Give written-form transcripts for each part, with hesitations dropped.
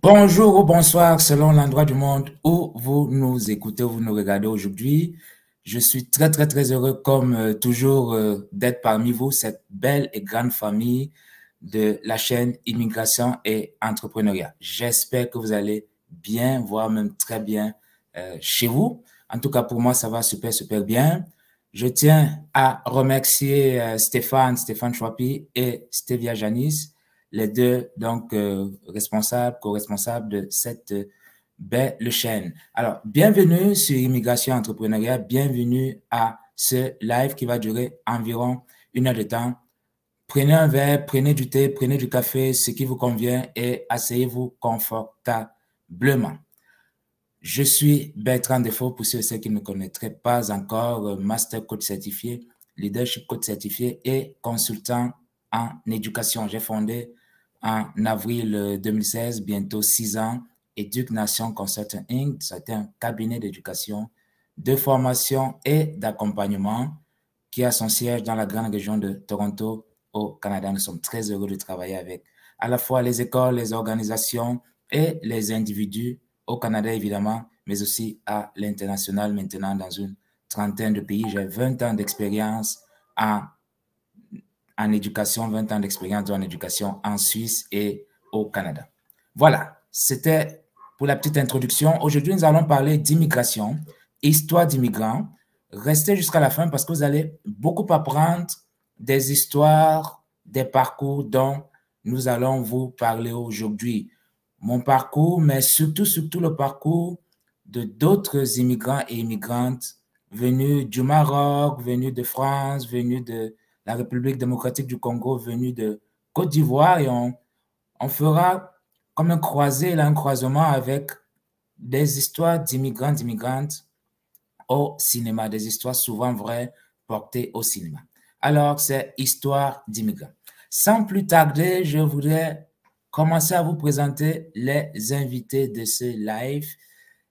Bonjour ou bonsoir selon l'endroit du monde où vous nous écoutez, où vous nous regardez aujourd'hui. Je suis très heureux comme toujours d'être parmi vous, cette belle et grande famille de la chaîne Immigration et Entrepreneuriat. J'espère que vous allez bien, voire même très bien chez vous. En tout cas, pour moi, ça va super bien. Je tiens à remercier Stéphane Chouapi et Stevia Janis, les deux donc responsables, co-responsables de cette belle chaîne. Alors, bienvenue sur Immigration Entrepreneuriat, bienvenue à ce live qui va durer environ 1 heure de temps. Prenez un verre, prenez du thé, prenez du café, ce qui vous convient et asseyez-vous confortablement. Je suis Bertrand Defoe, pour ceux et ceux qui ne me connaîtraient pas encore, Master Coach certifié, Leadership Coach certifié et consultant en éducation. J'ai fondé en avril 2016, bientôt 6 ans, Education Consulting Inc. C'est un cabinet d'éducation, de formation et d'accompagnement qui a son siège dans la grande région de Toronto au Canada. Nous sommes très heureux de travailler avec à la fois les écoles, les organisations et les individus au Canada, évidemment, mais aussi à l'international maintenant dans une trentaine de pays. J'ai 20 ans d'expérience en éducation, 20 ans d'expérience en éducation en Suisse et au Canada. Voilà, c'était pour la petite introduction. Aujourd'hui, nous allons parler d'immigration, histoire d'immigrants. Restez jusqu'à la fin parce que vous allez beaucoup apprendre des histoires, des parcours dont nous allons vous parler aujourd'hui. Mon parcours, mais surtout le parcours de d'autres immigrants et immigrantes venus du Maroc, venus de France, venus de la République démocratique du Congo, venus de Côte d'Ivoire, et on fera comme un croisé, là, un croisement avec des histoires d'immigrants, d'immigrantes au cinéma, des histoires souvent vraies portées au cinéma. Alors, c'est histoire d'immigrants. Sans plus tarder, je voudrais commencer à vous présenter les invités de ce live.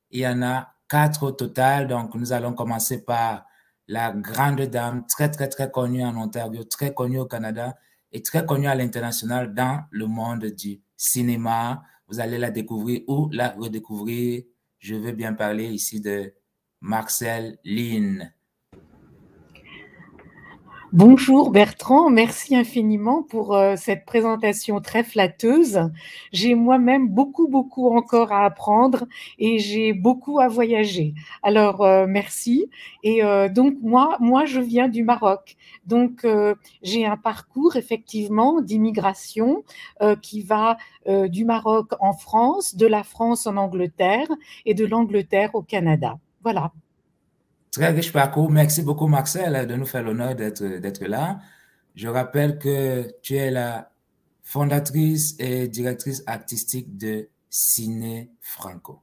Il y en a 4 au total, donc nous allons commencer par la grande dame, très connue en Ontario, très connue au Canada et très connue à l'international dans le monde du cinéma. Vous allez la découvrir ou la redécouvrir. Je veux bien parler ici de Marcel Lynn. Bonjour Bertrand, merci infiniment pour cette présentation très flatteuse. J'ai moi-même beaucoup encore à apprendre et j'ai beaucoup à voyager. Alors merci. Et donc moi je viens du Maroc. Donc j'ai un parcours effectivement d'immigration qui va du Maroc en France, de la France en Angleterre et de l'Angleterre au Canada. Voilà. Très riche parcours. Merci beaucoup, Marcel, de nous faire l'honneur d'être là. Je rappelle que tu es la fondatrice et directrice artistique de Ciné Franco.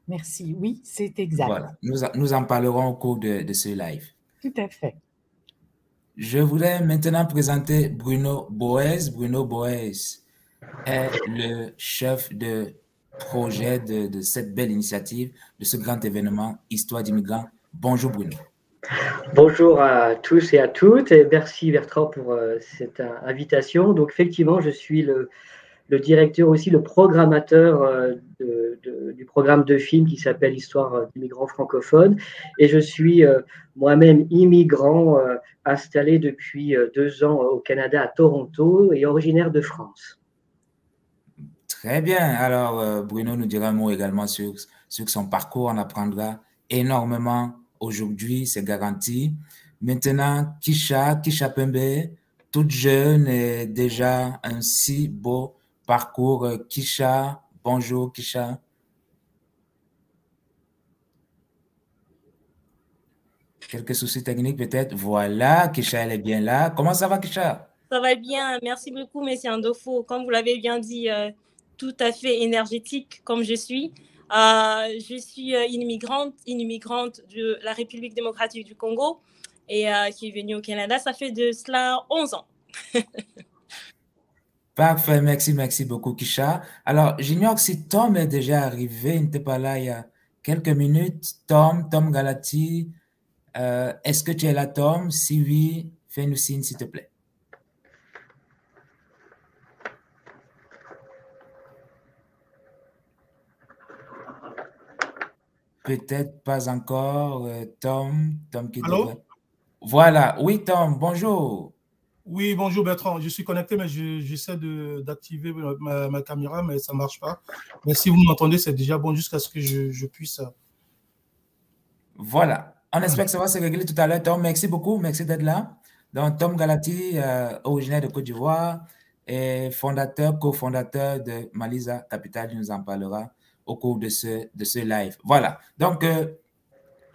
Merci. Oui, c'est exact. Voilà, nous en parlerons au cours de ce live. Tout à fait. Je voudrais maintenant présenter Bruno Boès. Bruno Boès est le chef de projet de cette belle initiative, de ce grand événement Histoire d'immigrants. Bonjour Bruno. Bonjour à tous et à toutes et merci Bertrand pour cette invitation. Donc effectivement, je suis le directeur aussi, le programmateur du programme de film qui s'appelle Histoire d'immigrants francophones et je suis moi-même immigrant installé depuis 2 ans au Canada à Toronto et originaire de France. Très bien. Alors, Bruno nous dira un mot également sur son parcours. On apprendra énormément aujourd'hui, c'est garanti. Maintenant, Kisha Pembe, toute jeune et déjà un si beau parcours. Kisha, bonjour Kisha. Quelques soucis techniques peut-être. Voilà, Kisha, elle est bien là. Comment ça va, Kisha? Ça va bien. Merci beaucoup, Monsieur Andofo. Comme vous l'avez bien dit, tout à fait énergétique comme je suis. Je suis une immigrante de la République démocratique du Congo et qui est venue au Canada. Ça fait de cela 11 ans. Parfait, merci beaucoup, Kisha. Alors, j'ignore si Tom est déjà arrivé, il n'était pas là il y a quelques minutes. Tom Galati, est-ce que tu es là, Tom? Si oui, fais-nous signe, s'il te plaît. Peut-être pas encore. Tom qui Allô? devrait... Voilà. Oui, Tom, bonjour. Oui, bonjour Bertrand. Je suis connecté, mais j'essaie d'activer ma caméra, mais ça ne marche pas. Mais si vous m'entendez, c'est déjà bon jusqu'à ce que je puisse... Voilà. On espère que ça va se régler tout à l'heure. Tom, merci beaucoup. Merci d'être là. Donc, Tom Galati, originaire de Côte d'Ivoire et cofondateur de Malisa Capital, il nous en parlera au cours de ce live. Voilà. Donc,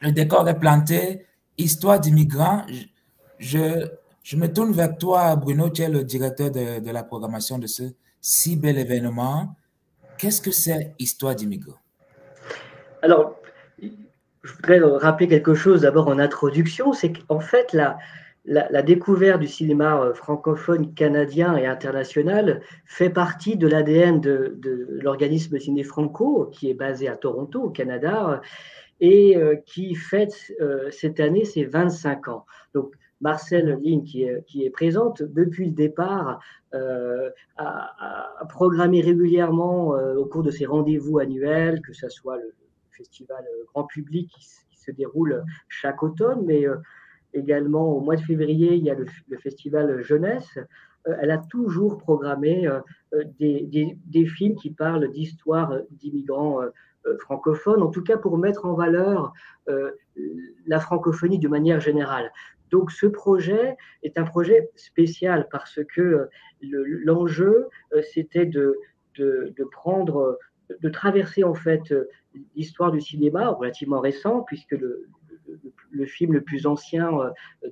le décor est planté. Histoire d'immigrants. Je me tourne vers toi, Bruno, tu es le directeur de la programmation de ce si bel événement. Qu'est-ce que c'est Histoire d'immigrants? Alors, je voudrais rappeler quelque chose d'abord en introduction, c'est qu'en fait, la découverte du cinéma francophone canadien et international fait partie de l'ADN de l'organisme Ciné Franco, qui est basé à Toronto, au Canada, et qui fête cette année ses 25 ans. Donc, Marcel Line, qui est présente depuis le départ, a programmé régulièrement au cours de ses rendez-vous annuels, que ce soit le festival grand public qui se déroule chaque automne, mais également au mois de février, il y a le festival jeunesse. Elle a toujours programmé des films qui parlent d'histoire d'immigrants francophones, en tout cas pour mettre en valeur la francophonie de manière générale. Donc ce projet est un projet spécial parce que l'enjeu, c'était de traverser en fait l'histoire du cinéma relativement récent, puisque le film le plus ancien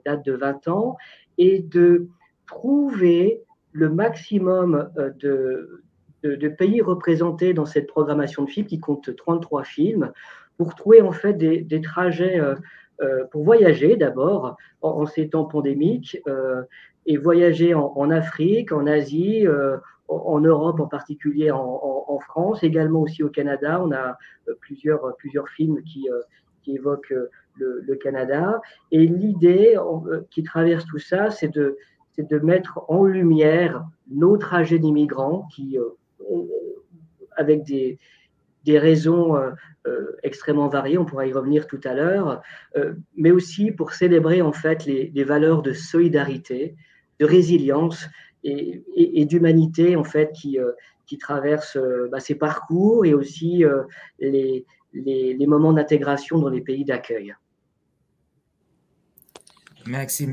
date de 20 ans, et de trouver le maximum de pays représentés dans cette programmation de films qui compte 33 films, pour trouver en fait des trajets pour voyager d'abord en ces temps pandémiques, et voyager en Afrique, en Asie, en Europe en particulier, en France, également aussi au Canada. On a plusieurs films qui évoquent le Canada. Et l'idée qui traverse tout ça, c'est de mettre en lumière nos trajets d'immigrants qui, avec des raisons extrêmement variées, on pourra y revenir tout à l'heure, mais aussi pour célébrer en fait les valeurs de solidarité, de résilience et d'humanité en fait qui traversent ces parcours et aussi les moments d'intégration dans les pays d'accueil. Merci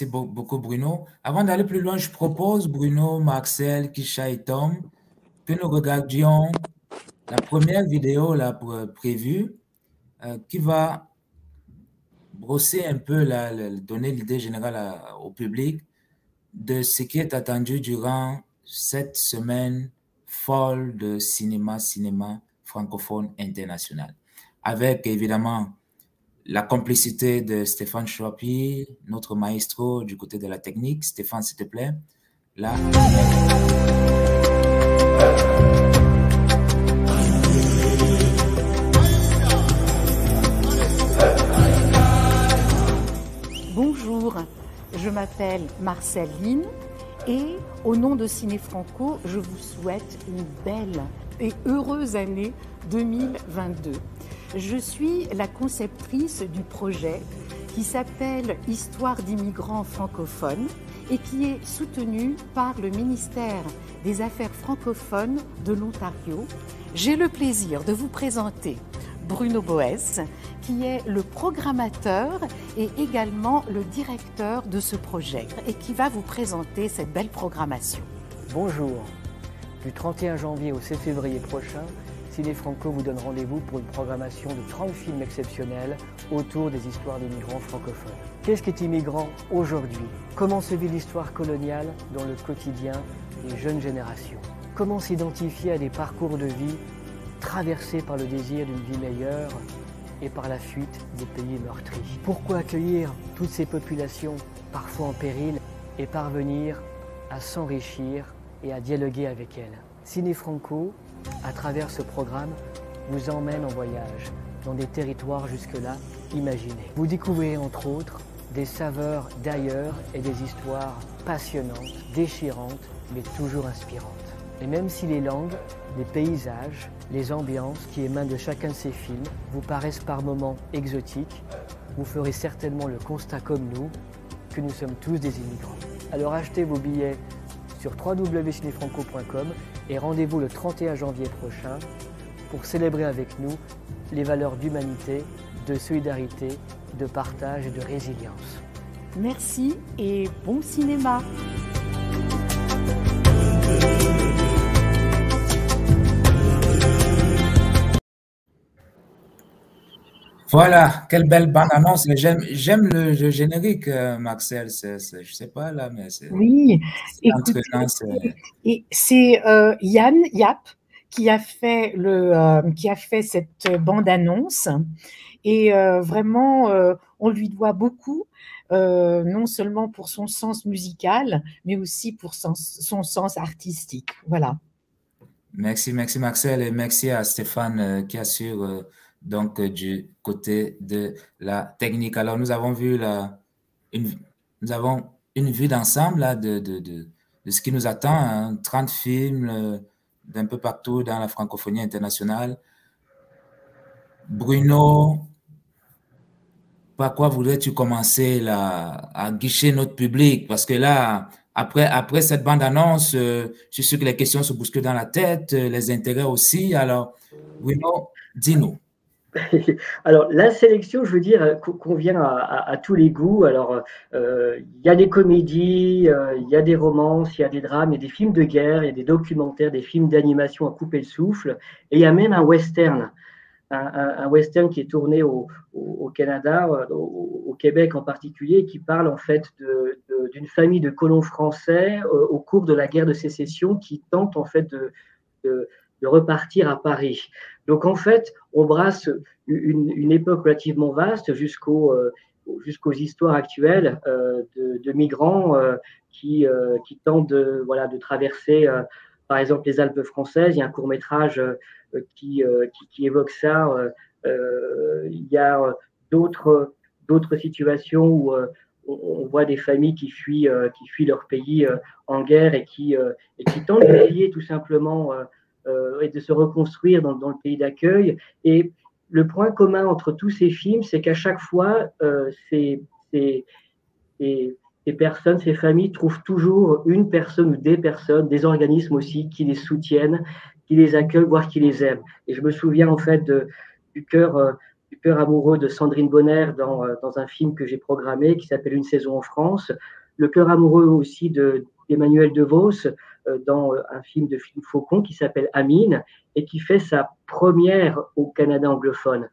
beaucoup Bruno. Avant d'aller plus loin, je propose, Bruno, Marcel, Kisha et Tom, que nous regardions la première vidéo là, prévue qui va brosser un peu, donner l'idée générale au public de ce qui est attendu durant cette semaine folle de cinéma francophone international. Avec évidemment la complicité de Stéphane Chopi, notre maestro du côté de la technique. Stéphane, s'il te plaît. Là. Bonjour, je m'appelle Marcel Line et au nom de Ciné Franco, je vous souhaite une belle et heureuse année 2022. Je suis la conceptrice du projet qui s'appelle Histoire d'immigrants francophones et qui est soutenu par le ministère des Affaires francophones de l'Ontario. J'ai le plaisir de vous présenter Bruno Boès, qui est le programmateur et également le directeur de ce projet et qui va vous présenter cette belle programmation. Bonjour. Du 31 janvier au 7 février prochain, Ciné Franco vous donne rendez-vous pour une programmation de 30 films exceptionnels autour des histoires d'immigrants francophones. Qu'est-ce qu'est immigrant aujourd'hui? Comment se vit l'histoire coloniale dans le quotidien des jeunes générations? Comment s'identifier à des parcours de vie traversés par le désir d'une vie meilleure et par la fuite des pays meurtris? Pourquoi accueillir toutes ces populations parfois en péril et parvenir à s'enrichir et à dialoguer avec elles? Ciné Franco, à travers ce programme, vous emmène en voyage dans des territoires jusque-là imaginés. Vous découvrez entre autres des saveurs d'ailleurs et des histoires passionnantes, déchirantes, mais toujours inspirantes. Et même si les langues, les paysages Les ambiances qui émanent de chacun de ces films vous paraissent par moments exotiques. Vous ferez certainement le constat comme nous que nous sommes tous des immigrants. Alors achetez vos billets sur www.cinefranco.com et rendez-vous le 31 janvier prochain pour célébrer avec nous les valeurs d'humanité, de solidarité, de partage et de résilience. Merci et bon cinéma. Voilà, quelle belle bande-annonce. J'aime le générique, Marcel. Je sais pas là, mais c'est Oui, écoutez, entraînant. et c'est Yann Yap qui a fait cette bande-annonce. Et vraiment, on lui doit beaucoup, non seulement pour son sens musical, mais aussi pour son sens artistique. Voilà. Merci Marcel, et merci à Stéphane qui assure donc du côté de la technique. Alors, nous avons vu nous avons une vue d'ensemble là, de ce qui nous attend, hein, 30 films d'un peu partout dans la francophonie internationale. Bruno, par quoi voudrais-tu commencer là, à guicher notre public? Parce que là, après cette bande-annonce, je suis sûr que les questions se bousculent dans la tête, les intérêts aussi. Alors, Bruno, dis-nous. Alors, la sélection, je veux dire, convient à tous les goûts. Alors, il y a des comédies, il y a des romances, il y a des drames, il y a des films de guerre, il y a des documentaires, des films d'animation à couper le souffle, et il y a même un western. Un western qui est tourné au Canada, au Québec en particulier, qui parle en fait d'une famille de colons français au cours de la guerre de sécession qui tente en fait de repartir à Paris. Donc en fait, on brasse une époque relativement vaste jusqu'aux histoires actuelles de migrants qui tentent de traverser, par exemple, les Alpes françaises. Il y a un court-métrage qui évoque ça. Il y a d'autres situations où on voit des familles qui fuient leur pays en guerre et qui tentent de lier tout simplement et de se reconstruire dans le pays d'accueil. Et le point commun entre tous ces films, c'est qu'à chaque fois, ces personnes, ces familles trouvent toujours une personne ou des personnes, des organismes aussi, qui les soutiennent, qui les accueillent, voire qui les aiment. Et je me souviens en fait du cœur amoureux de Sandrine Bonner dans un film que j'ai programmé qui s'appelle Une saison en France. Le cœur amoureux aussi d'Emmanuel DeVos dans un film de Philippe Faucon qui s'appelle Amine et qui fait sa première au Canada anglophone.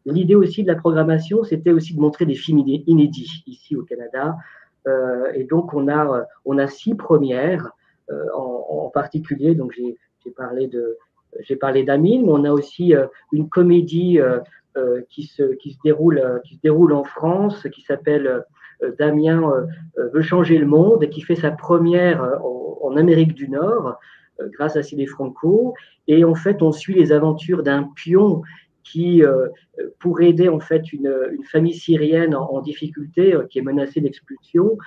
L'idée aussi de la programmation, c'était aussi de montrer des films inédits ici au Canada. Et donc, on a 6 premières en particulier. Donc, j'ai parlé d'Amine, mais on a aussi une comédie qui se déroule en France, qui s'appelle Damien veut changer le monde, et qui fait sa première en Amérique du Nord, grâce à Ciné Franco. Et en fait, on suit les aventures d'un pion qui, pour aider en fait une famille syrienne en difficulté, qui est menacée d'expulsion,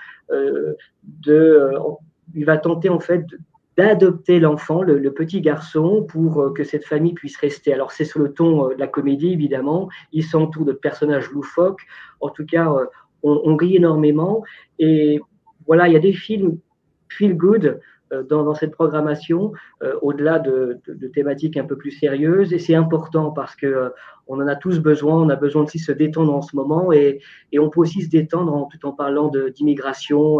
il va tenter en fait d'adopter l'enfant, le petit garçon, pour que cette famille puisse rester. Alors c'est sur le ton de la comédie, évidemment. Il s'entoure de personnages loufoques. En tout cas, on rit énormément. Et voilà, il y a des films feel good dans cette programmation, au-delà de thématiques un peu plus sérieuses. Et c'est important parce que on en a tous besoin. On a besoin aussi de se détendre en ce moment. Et on peut aussi se détendre tout en parlant d'immigration.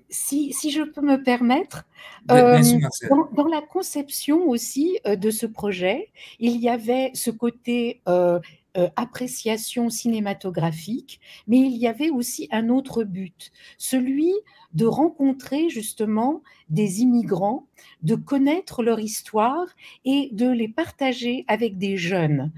Si je peux me permettre, dans la conception aussi de ce projet, il y avait ce côté appréciation cinématographique, mais il y avait aussi un autre but, celui de rencontrer justement des immigrants, de connaître leur histoire et de les partager avec des jeunes.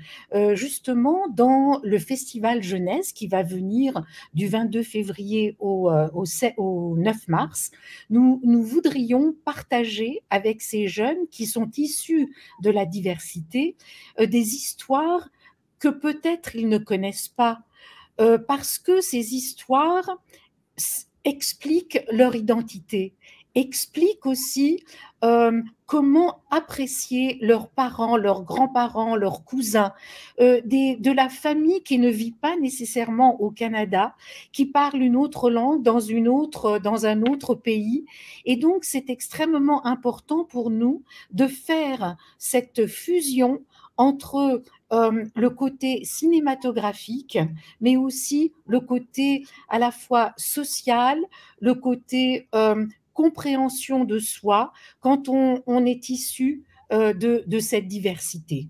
Justement, dans le festival jeunesse qui va venir du 22 février au 9 mars, nous voudrions partager avec ces jeunes qui sont issus de la diversité des histoires que peut-être ils ne connaissent pas, parce que ces histoires expliquent leur identité expliquent aussi comment apprécier leurs parents, leurs grands-parents, leurs cousins, de la famille qui ne vit pas nécessairement au Canada, qui parle une autre langue dans un autre pays. Et donc, c'est extrêmement important pour nous de faire cette fusion entre le côté cinématographique, mais aussi le côté à la fois social, le côté compréhension de soi quand on est issu de cette diversité.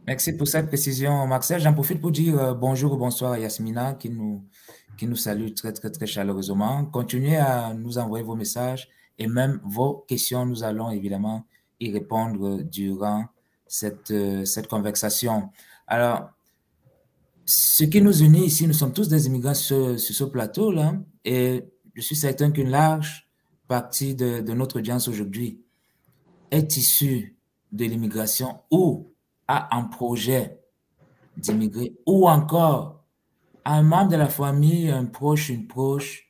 Merci pour cette précision, Marcel. J'en profite pour dire bonjour ou bonsoir à Yasmina qui nous salue très, très, très chaleureusement. Continuez à nous envoyer vos messages et même vos questions. Nous allons évidemment y répondre durant cette conversation. Alors, ce qui nous unit ici, nous sommes tous des immigrants sur ce plateau-là, et je suis certain qu'une large partie de notre audience aujourd'hui est issue de l'immigration ou a un projet d'immigrer, ou encore un membre de la famille, un proche, une proche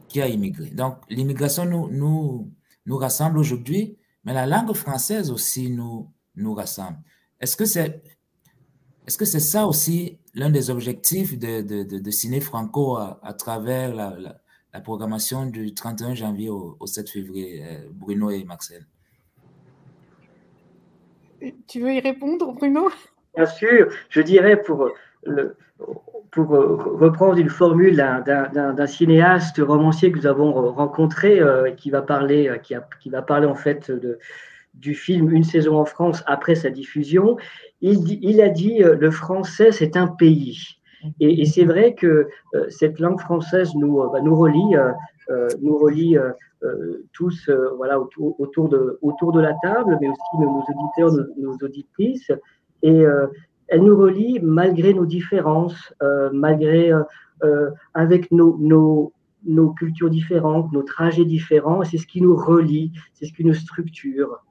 qui a immigré. Donc, l'immigration nous rassemble aujourd'hui, mais la langue française aussi nous rassemble. Est-ce que c'est ça aussi l'un des objectifs de Ciné Franco à travers la programmation du 31 janvier au 7 février, Bruno et Marcel? Tu veux y répondre, Bruno? Bien sûr, je dirais pour reprendre une formule d'un cinéaste romancier que nous avons rencontré, qui va parler en fait du film Une saison en France après sa diffusion. Il a dit le français c'est un pays, et c'est vrai que cette langue française nous relie tous voilà, autour de la table, mais aussi nos auditeurs, nos auditrices, et elle nous relie malgré nos différences, malgré avec nos cultures différentes, nos trajets différents. C'est ce qui nous relie, c'est ce qui nous structure.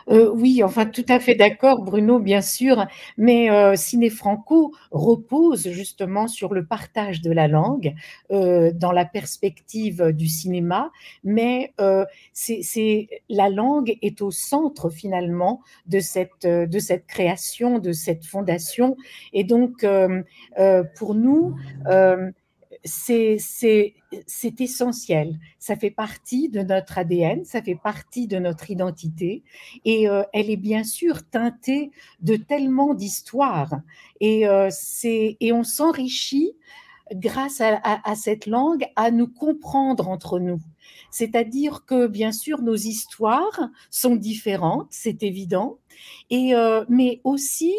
Oui, enfin, tout à fait d'accord, Bruno, bien sûr, mais Ciné Franco repose justement sur le partage de la langue dans la perspective du cinéma, mais la langue est au centre finalement de cette création, de cette fondation, et donc pour nous, c'est essentiel. Ça fait partie de notre ADN, ça fait partie de notre identité, et elle est bien sûr teintée de tellement d'histoires, et on s'enrichit grâce à cette langue à nous comprendre entre nous. C'est-à-dire que bien sûr nos histoires sont différentes, c'est évident, et mais aussi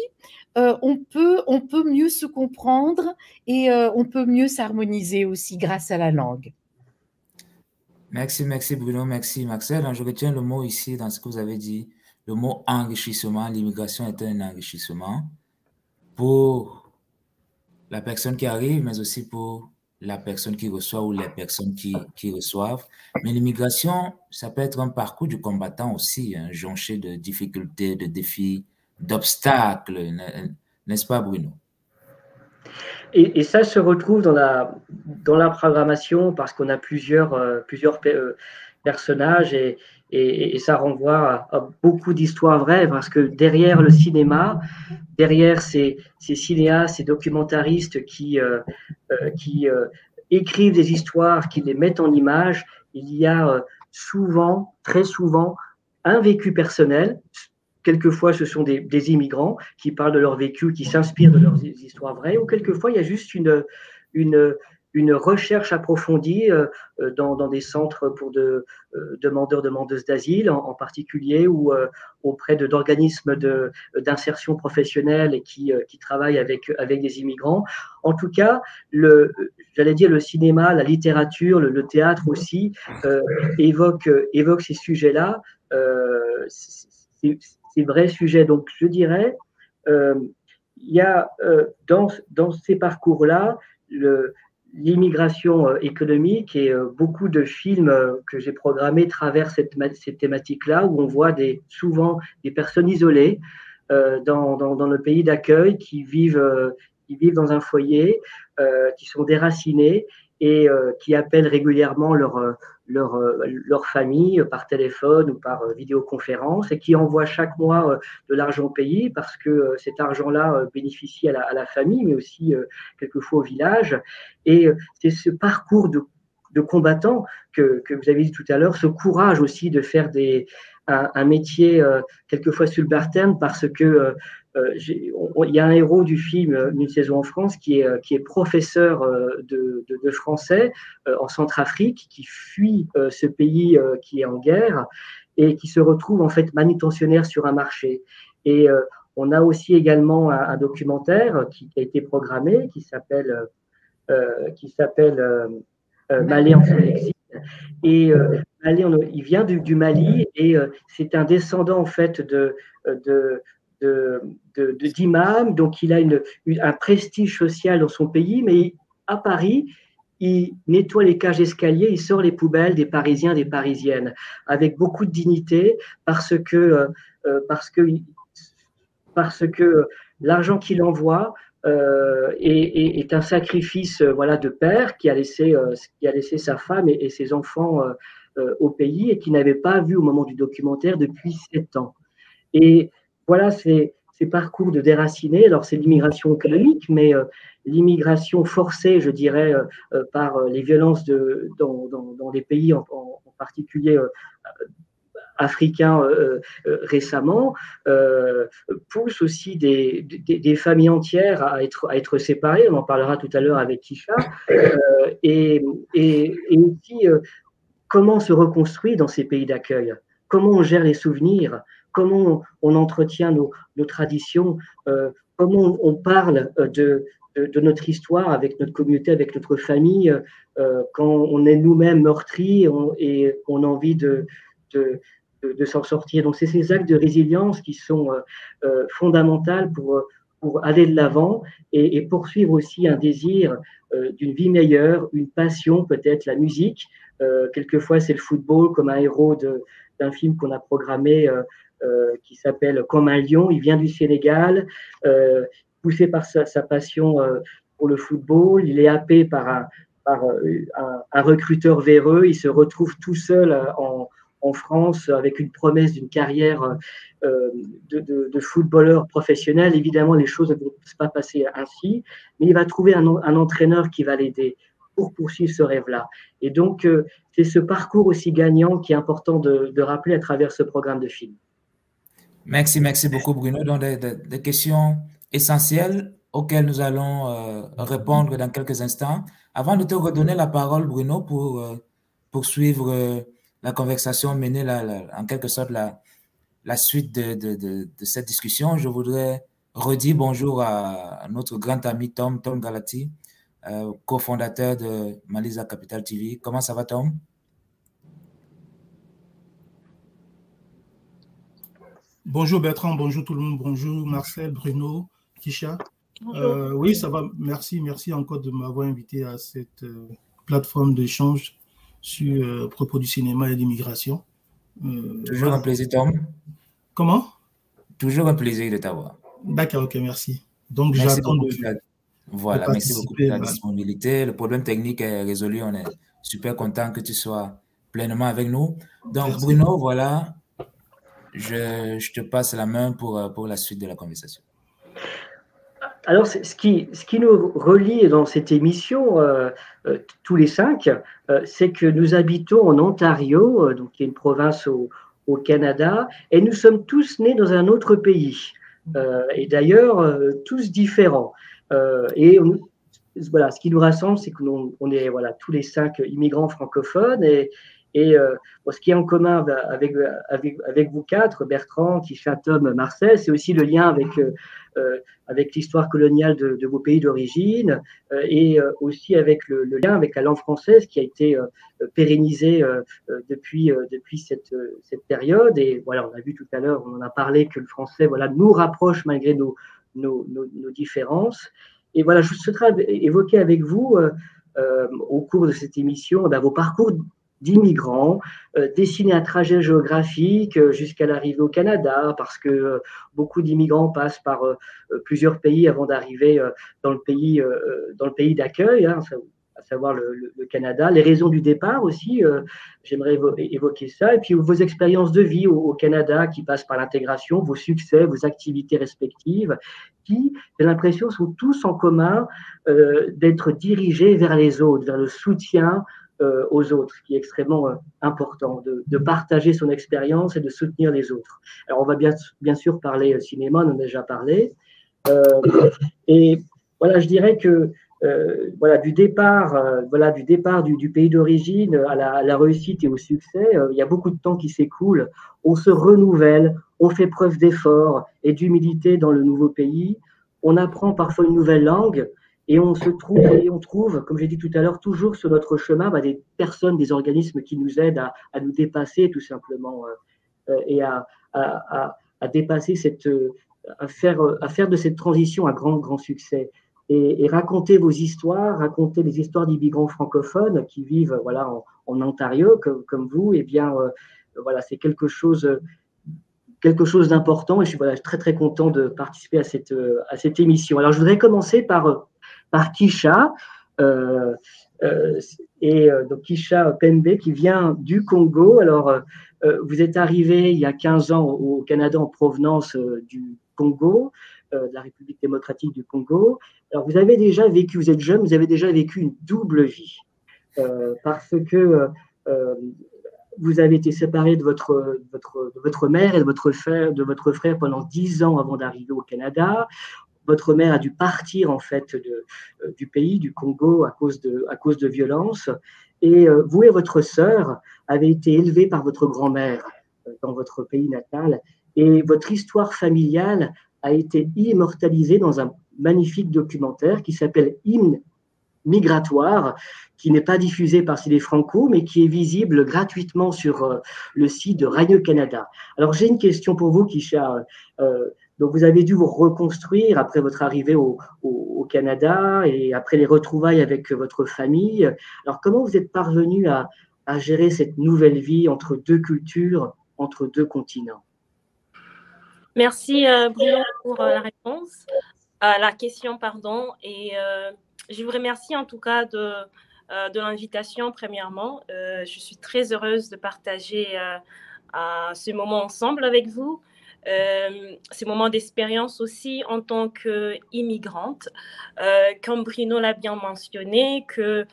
on peut mieux se comprendre, et on peut mieux s'harmoniser aussi grâce à la langue. Merci Bruno, merci Marcel. Je retiens le mot ici dans ce que vous avez dit, le mot enrichissement. L'immigration est un enrichissement pour la personne qui arrive, mais aussi pour la personne qui reçoit ou les personnes qui reçoivent. Mais l'immigration, ça peut être un parcours du combattant aussi, un jonché de difficultés, de défis, d'obstacles, n'est-ce pas Bruno? Et ça se retrouve dans la programmation parce qu'on a plusieurs personnages, et ça renvoie à beaucoup d'histoires vraies, parce que derrière le cinéma, derrière ces cinéastes, ces documentaristes qui écrivent des histoires, qui les mettent en image, il y a très souvent, un vécu personnel. Quelquefois, ce sont des immigrants qui parlent de leur vécu, qui s'inspirent de leurs histoires vraies, ou quelquefois, il y a juste une recherche approfondie dans des centres pour demandeurs, demandeuses d'asile en particulier, ou auprès d'organismes d'insertion professionnelle et qui travaillent avec des immigrants. En tout cas, j'allais dire le cinéma, la littérature, le théâtre aussi évoque ces sujets-là. Ces vrais sujets. Donc, je dirais, il y a dans ces parcours-là l'immigration économique, et beaucoup de films que j'ai programmés traversent cette thématique-là, où on voit souvent des personnes isolées dans le pays d'accueil qui vivent dans un foyer, qui sont déracinées, et qui appellent régulièrement leur famille par téléphone ou par vidéoconférence et qui envoient chaque mois de l'argent au pays parce que cet argent-là bénéficie à la famille, mais aussi quelquefois au village. Et c'est ce parcours de combattants que vous avez dit tout à l'heure, ce courage aussi de faire un métier quelquefois subalterne parce que il y a un héros du film Une saison en France qui est professeur de français en Centrafrique, qui fuit ce pays qui est en guerre et qui se retrouve en fait manutentionnaire sur un marché. Et on a aussi également un documentaire qui a été programmé qui s'appelle Malais en son exil. Et Malais, il vient du Mali et c'est un descendant en fait d'imam, donc il a un prestige social dans son pays, mais à Paris, il nettoie les cages d'escalier, il sort les poubelles des Parisiens, des Parisiennes, avec beaucoup de dignité, parce que l'argent qu'il envoie est un sacrifice de père qui a laissé sa femme et ses enfants au pays et qui n'avait pas vu au moment du documentaire depuis 7 ans. Et voilà ces parcours de déracinés. Alors, c'est l'immigration économique, mais l'immigration forcée, je dirais, par les violences dans des pays, en particulier africains récemment, pousse aussi des familles entières à être séparées. On en parlera tout à l'heure avec Kisha. Et aussi, comment on se reconstruit dans ces pays d'accueil? Comment on gère les souvenirs? Comment on entretient nos traditions, comment on parle de notre histoire avec notre communauté, avec notre famille, quand on est nous-mêmes meurtris et on a envie de s'en sortir. Donc, c'est ces actes de résilience qui sont fondamentaux pour aller de l'avant et poursuivre aussi un désir d'une vie meilleure, une passion, peut-être la musique. Quelquefois, c'est le football, comme un héros d'un film qu'on a programmé qui s'appelle Comme un lion. Il vient du Sénégal, poussé par sa passion pour le football. Il est happé par un recruteur véreux. Il se retrouve tout seul en France avec une promesse d'une carrière de footballeur professionnel. Évidemment, les choses ne vont pas passer ainsi, mais il va trouver un entraîneur qui va l'aider pour poursuivre ce rêve-là. Et donc, c'est ce parcours aussi gagnant qui est important de rappeler à travers ce programme de film. Merci beaucoup Bruno. Donc, des questions essentielles auxquelles nous allons répondre dans quelques instants. Avant de te redonner la parole, Bruno, pour poursuivre la conversation, mener en quelque sorte la suite de cette discussion, je voudrais redire bonjour à notre grand ami Tom Galati, cofondateur de Malisa Capital TV. Comment ça va, Tom? Bonjour Bertrand, bonjour tout le monde, bonjour Marcel, Bruno, Kisha. Oui, ça va, merci encore de m'avoir invité à cette plateforme d'échange sur propos du cinéma et l'immigration. Toujours un plaisir, Tom. Comment? Toujours un plaisir de t'avoir. D'accord, ok, merci. Donc, j'attends Voilà, merci beaucoup de ta disponibilité. Le problème technique est résolu, on est super content que tu sois pleinement avec nous. Donc, merci. Bruno, voilà, je te passe la main pour la suite de la conversation. Alors, ce qui nous relie dans cette émission, tous les 5, c'est que nous habitons en Ontario, donc qui est une province au Canada, et nous sommes tous nés dans un autre pays, et d'ailleurs tous différents. Et voilà, ce qui nous rassemble, c'est que on est tous les 5 immigrants francophones, et ce qui est en commun avec vous 4, Bertrand, Kisha, Tom, Marcel, c'est aussi le lien avec l'histoire coloniale de vos pays d'origine, et aussi avec le lien avec la langue française qui a été pérennisée depuis cette période. Et voilà, on a vu tout à l'heure, on en a parlé, que le français nous rapproche malgré nos différences. Et voilà, je souhaiterais évoquer avec vous, au cours de cette émission, vos parcours d'immigrants, dessiner un trajet géographique jusqu'à l'arrivée au Canada, parce que beaucoup d'immigrants passent par plusieurs pays avant d'arriver dans le pays d'accueil. à savoir le Canada, les raisons du départ aussi, j'aimerais évoquer ça, et puis vos expériences de vie au Canada qui passent par l'intégration, vos succès, vos activités respectives, qui, j'ai l'impression, sont tous en commun d'être dirigés vers les autres, vers le soutien aux autres, ce qui est extrêmement important, de partager son expérience et de soutenir les autres. Alors, on va bien sûr parler cinéma, on en a déjà parlé, et voilà, je dirais que voilà, du départ du pays d'origine à la réussite et au succès, il y a beaucoup de temps qui s'écoule. On se renouvelle, on fait preuve d'effort et d'humilité dans le nouveau pays. On apprend parfois une nouvelle langue et on trouve, comme j'ai dit tout à l'heure, toujours sur notre chemin des personnes, des organismes qui nous aident à nous dépasser tout simplement et à dépasser à faire de cette transition un grand succès. Et raconter vos histoires, raconter les histoires d'immigrants francophones qui vivent voilà, en Ontario, comme vous, eh bien, voilà, c'est quelque chose d'important. Et je suis voilà, très content de participer à cette émission. Alors, je voudrais commencer par Kisha, donc Kisha Pembe, qui vient du Congo. Alors, vous êtes arrivé il y a 15 ans au Canada en provenance du Congo, de la République démocratique du Congo. Alors, vous avez déjà vécu, vous êtes jeune, vous avez déjà vécu une double vie, parce que vous avez été séparé de votre mère et de votre frère pendant 10 ans avant d'arriver au Canada. Votre mère a dû partir en fait du pays, du Congo, à cause de violences. Et vous et votre sœur avez été élevés par votre grand-mère dans votre pays natal. Et votre histoire familiale a été immortalisée dans un magnifique documentaire qui s'appelle Hymne migratoire, qui n'est pas diffusé par Ciné Franco, mais qui est visible gratuitement sur le site de Radio Canada. Alors, j'ai une question pour vous, Kisha. Donc, vous avez dû vous reconstruire après votre arrivée au Canada et après les retrouvailles avec votre famille. Alors, comment vous êtes parvenu à gérer cette nouvelle vie entre deux cultures, entre deux continents? Merci Bruno pour la réponse, la question, pardon. Et je vous remercie en tout cas de l'invitation, premièrement. Je suis très heureuse de partager ce moment ensemble avec vous. Ce moment d'expérience aussi en tant qu'immigrante. Comme Bruno l'a bien mentionné, que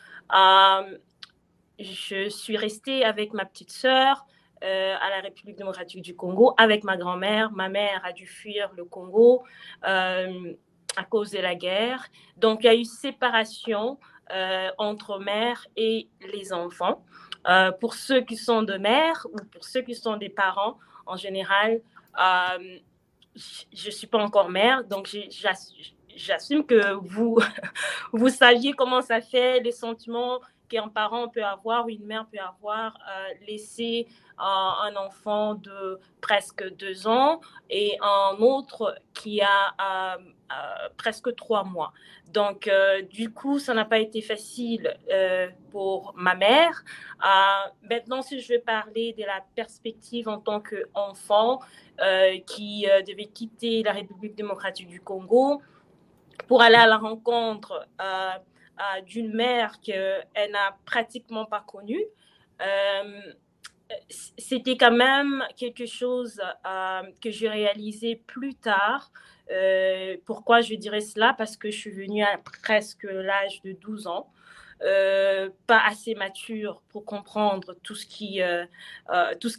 je suis restée avec ma petite sœur à la République démocratique du Congo avec ma grand-mère. Ma mère a dû fuir le Congo à cause de la guerre. Donc, il y a eu séparation entre mère et les enfants. Pour ceux qui sont de mère ou pour ceux qui sont des parents, en général, je ne suis pas encore mère, donc j'assume que vous saviez comment ça fait, les sentiments qu'un parent peut avoir ou une mère peut avoir, laisser un enfant de presque 2 ans et un autre qui a presque 3 mois. Donc, du coup, ça n'a pas été facile pour ma mère. Maintenant, si je veux parler de la perspective en tant qu'enfant qui devait quitter la République démocratique du Congo pour aller à la rencontre d'une mère qu'elle n'a pratiquement pas connue, c'était quand même quelque chose que j'ai réalisé plus tard. Pourquoi je dirais cela? Parce que je suis venue à presque l'âge de 12 ans, pas assez mature pour comprendre tout ce qui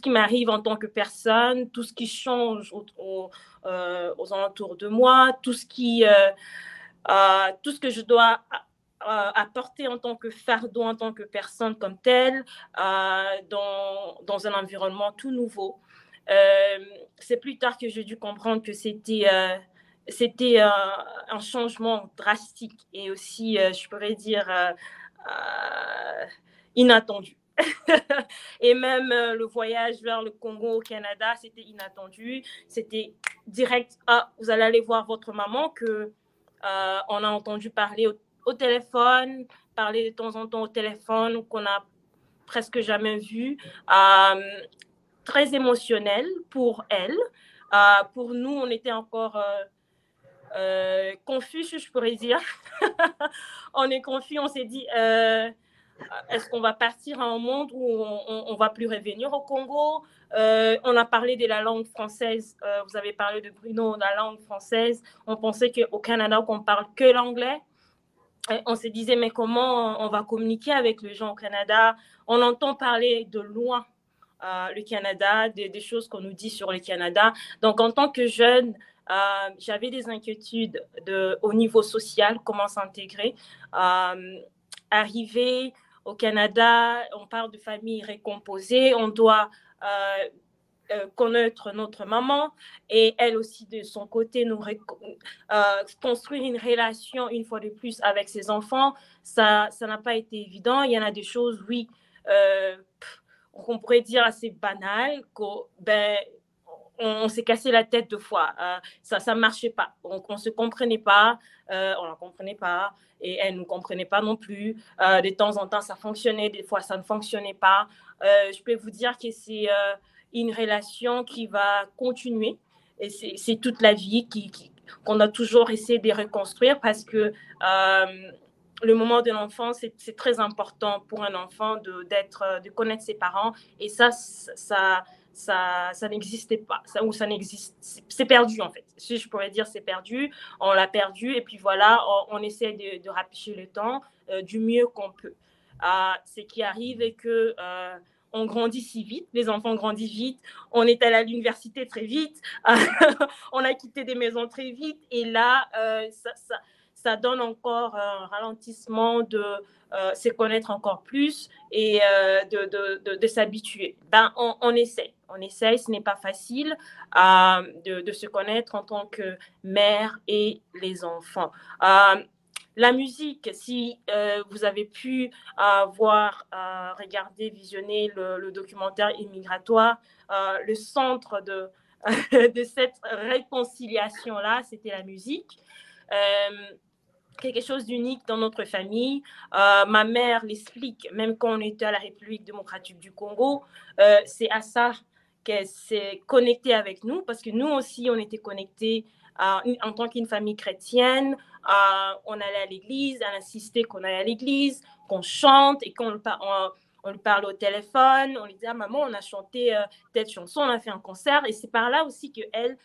m'arrive en tant que personne, tout ce qui change aux alentours de moi, tout ce que je dois apporter en tant que fardeau, en tant que personne comme telle, dans un environnement tout nouveau. C'est plus tard que j'ai dû comprendre que c'était un changement drastique et aussi, je pourrais dire, inattendu. Et même le voyage vers le Congo au Canada, c'était inattendu. C'était direct, vous allez aller voir votre maman que on a entendu parler au téléphone, parler de temps en temps au téléphone, qu'on n'a presque jamais vu. Très émotionnel pour elle. Pour nous, on était encore confus, je pourrais dire. On est confus, on s'est dit, est-ce qu'on va partir à un monde où on ne va plus revenir au Congo? On a parlé de la langue française, vous avez parlé de Bruno, la langue française. On pensait qu'au Canada, qu'on parle que l'anglais. On se disait, mais comment on va communiquer avec les gens au Canada? On entend parler de loin le Canada, des choses qu'on nous dit sur le Canada. Donc, en tant que jeune, j'avais des inquiétudes au niveau social, comment s'intégrer. Arriver au Canada, on parle de famille récomposée, on doit connaître notre maman et elle aussi de son côté construire une relation une fois de plus avec ses enfants. Ça n'a pas été évident. Il y en a des choses, oui, qu'on pourrait dire assez banales, on s'est cassé la tête 2 fois. Ça ne marchait pas. On ne se comprenait pas. On ne la comprenait pas. Et elle ne nous comprenait pas non plus. De temps en temps, ça fonctionnait. Des fois, ça ne fonctionnait pas. Je peux vous dire que c'est une relation qui va continuer. Et c'est toute la vie qu'on a toujours essayé de reconstruire parce que le moment de l'enfance, c'est très important pour un enfant de connaître ses parents. Et ça n'existait pas, ça n'existe, c'est perdu en fait. Si je pourrais dire c'est perdu, on l'a perdu et puis voilà, on essaie de rapicher le temps du mieux qu'on peut. Ce qui arrive est que on grandit si vite, les enfants grandissent vite, on est allé à l'université très vite, on a quitté des maisons très vite et là, ça donne encore un ralentissement de se connaître encore plus et de s'habituer. On essaie, ce n'est pas facile de se connaître en tant que mère et les enfants. La musique, si vous avez pu regarder, visionner le documentaire Immigratoire, le centre de cette réconciliation-là, c'était la musique. Quelque chose d'unique dans notre famille. Ma mère l'explique, même quand on était à la République démocratique du Congo, c'est à ça qu'elle s'est connectée avec nous, parce que nous aussi, on était connectés en tant qu'une famille chrétienne. On allait à l'église, elle insistait qu'on allait à l'église, qu'on chante et qu'on lui parle au téléphone. On lui dit, maman, on a chanté telle chanson, on a fait un concert. Et c'est par là aussi qu'elle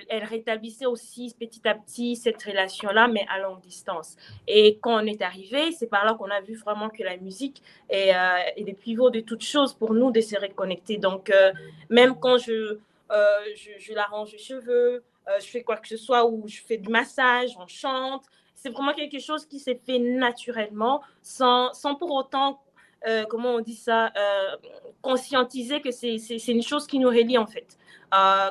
elle rétablissait aussi petit à petit cette relation-là, mais à longue distance. Et quand on est arrivé, c'est par là qu'on a vu vraiment que la musique est le pivot de toute chose pour nous de se reconnecter. Donc, même quand je l'arrange les cheveux, je fais quoi que ce soit, ou je fais du massage, on chante, c'est vraiment quelque chose qui s'est fait naturellement, sans pour autant, comment on dit ça, conscientiser que c'est une chose qui nous relie en fait.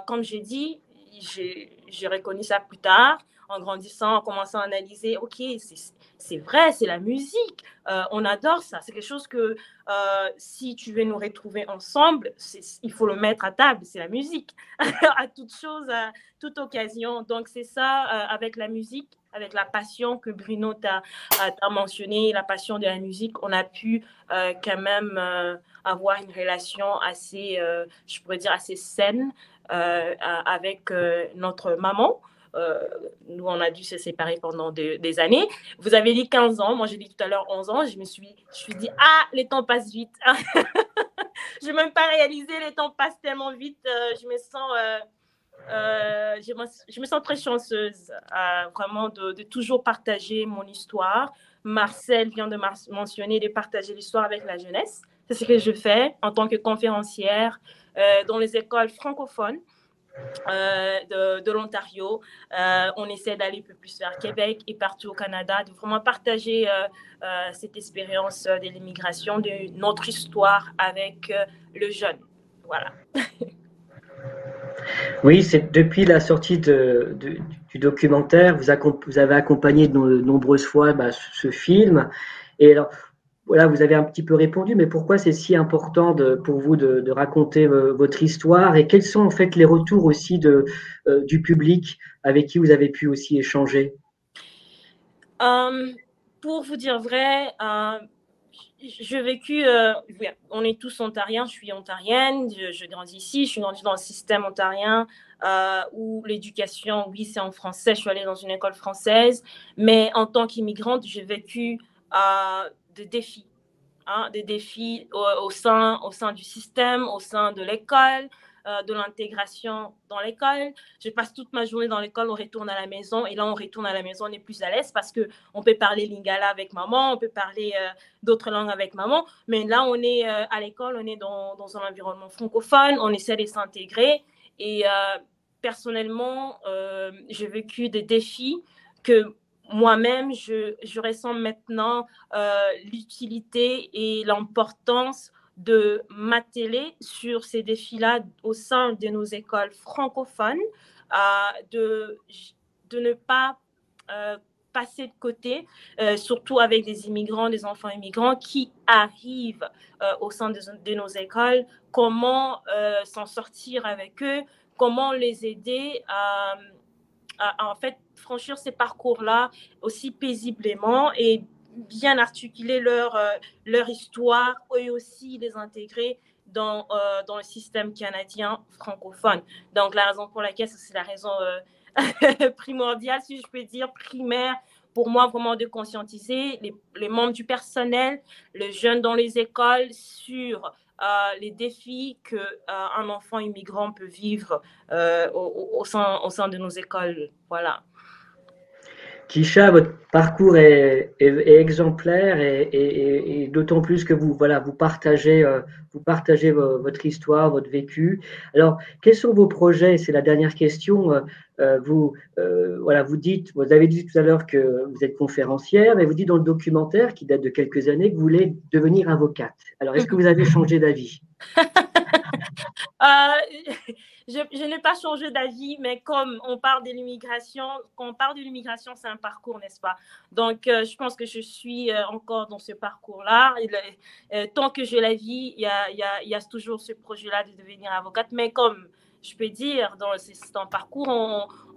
Comme j'ai dit, j'ai reconnu ça plus tard, en grandissant, en commençant à analyser, ok, c'est vrai, c'est la musique, on adore ça, c'est quelque chose que si tu veux nous retrouver ensemble, il faut le mettre à table, c'est la musique, à toute chose, à toute occasion. Donc c'est ça, avec la musique, avec la passion que Bruno t'a mentionné, la passion de la musique, on a pu quand même avoir une relation assez, je pourrais dire, assez saine avec notre maman. Nous, on a dû se séparer pendant des années. Vous avez dit 15 ans, moi j'ai dit tout à l'heure 11 ans. Je me suis dit, les temps passent vite. Je n'ai même pas réalisé, les temps passent tellement vite. Je me sens très chanceuse vraiment de toujours partager mon histoire. Marcel vient de mentionner de partager l'histoire avec la jeunesse. C'est ce que je fais en tant que conférencière dans les écoles francophones de l'Ontario. On essaie d'aller un peu plus vers Québec et partout au Canada, de vraiment partager cette expérience de l'immigration, de notre histoire avec le jeune. Voilà. Oui, c'est depuis la sortie du documentaire, vous avez accompagné de nombreuses fois ce film. Et alors, voilà, vous avez un petit peu répondu, mais pourquoi c'est si important pour vous de raconter votre histoire et quels sont en fait les retours aussi du public avec qui vous avez pu aussi échanger? Pour vous dire vrai, j'ai vécu, on est tous ontariens, je suis ontarienne, je grandis ici, je suis grandie dans le système ontarien, où l'éducation, oui, c'est en français. Je suis allée dans une école française, mais en tant qu'immigrante, j'ai vécu des défis. Des défis au sein du système, au sein de l'école, de l'intégration dans l'école. Je passe toute ma journée dans l'école, on retourne à la maison, et là, on retourne à la maison, on est plus à l'aise parce qu'on peut parler lingala avec maman, on peut parler d'autres langues avec maman, mais là, on est à l'école, on est dans un environnement francophone, on essaie de s'intégrer, et personnellement, j'ai vécu des défis que moi-même, je ressens maintenant l'utilité et l'importance de m'atteler sur ces défis-là au sein de nos écoles francophones, de ne pas passer de côté, surtout avec des immigrants, des enfants immigrants qui arrivent au sein de nos écoles, comment s'en sortir avec eux, comment les aider à en fait franchir ces parcours-là aussi paisiblement et bien articuler leur histoire et aussi les intégrer dans le système canadien francophone. Donc, la raison pour laquelle, c'est la raison primordiale, si je peux dire, primaire, pour moi, vraiment de conscientiser les membres du personnel, les jeunes dans les écoles sur les défis qu'un enfant immigrant peut vivre au sein de nos écoles. Voilà. Kisha, votre parcours est exemplaire et d'autant plus que vous partagez votre histoire, votre vécu. Alors, quels sont vos projets? C'est la dernière question. Vous avez dit tout à l'heure que vous êtes conférencière, mais vous dites dans le documentaire qui date de quelques années que vous voulez devenir avocate. Alors, est-ce que vous avez changé d'avis? Je n'ai pas changé d'avis, mais comme on parle de l'immigration, quand on parle de l'immigration, c'est un parcours, n'est-ce pas? Donc, je pense que je suis encore dans ce parcours-là. Tant que j'ai la vie, il y a toujours ce projet-là de devenir avocate. Mais comme je peux dire, c'est un parcours,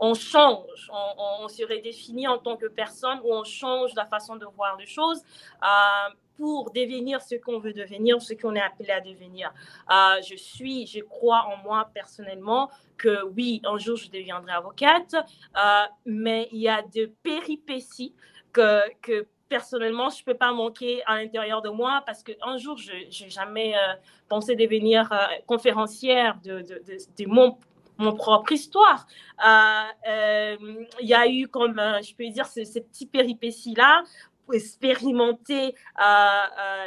on change, on se redéfinit en tant que personne, ou on change la façon de voir les choses pour devenir ce qu'on veut devenir, ce qu'on est appelé à devenir. Je crois en moi personnellement que oui, un jour je deviendrai avocate, mais il y a des péripéties que personnellement, je ne peux pas manquer à l'intérieur de moi parce qu'un jour, je n'ai jamais pensé devenir conférencière de mon propre histoire. Il y a eu, comme je peux dire, ces petits péripéties-là pour expérimenter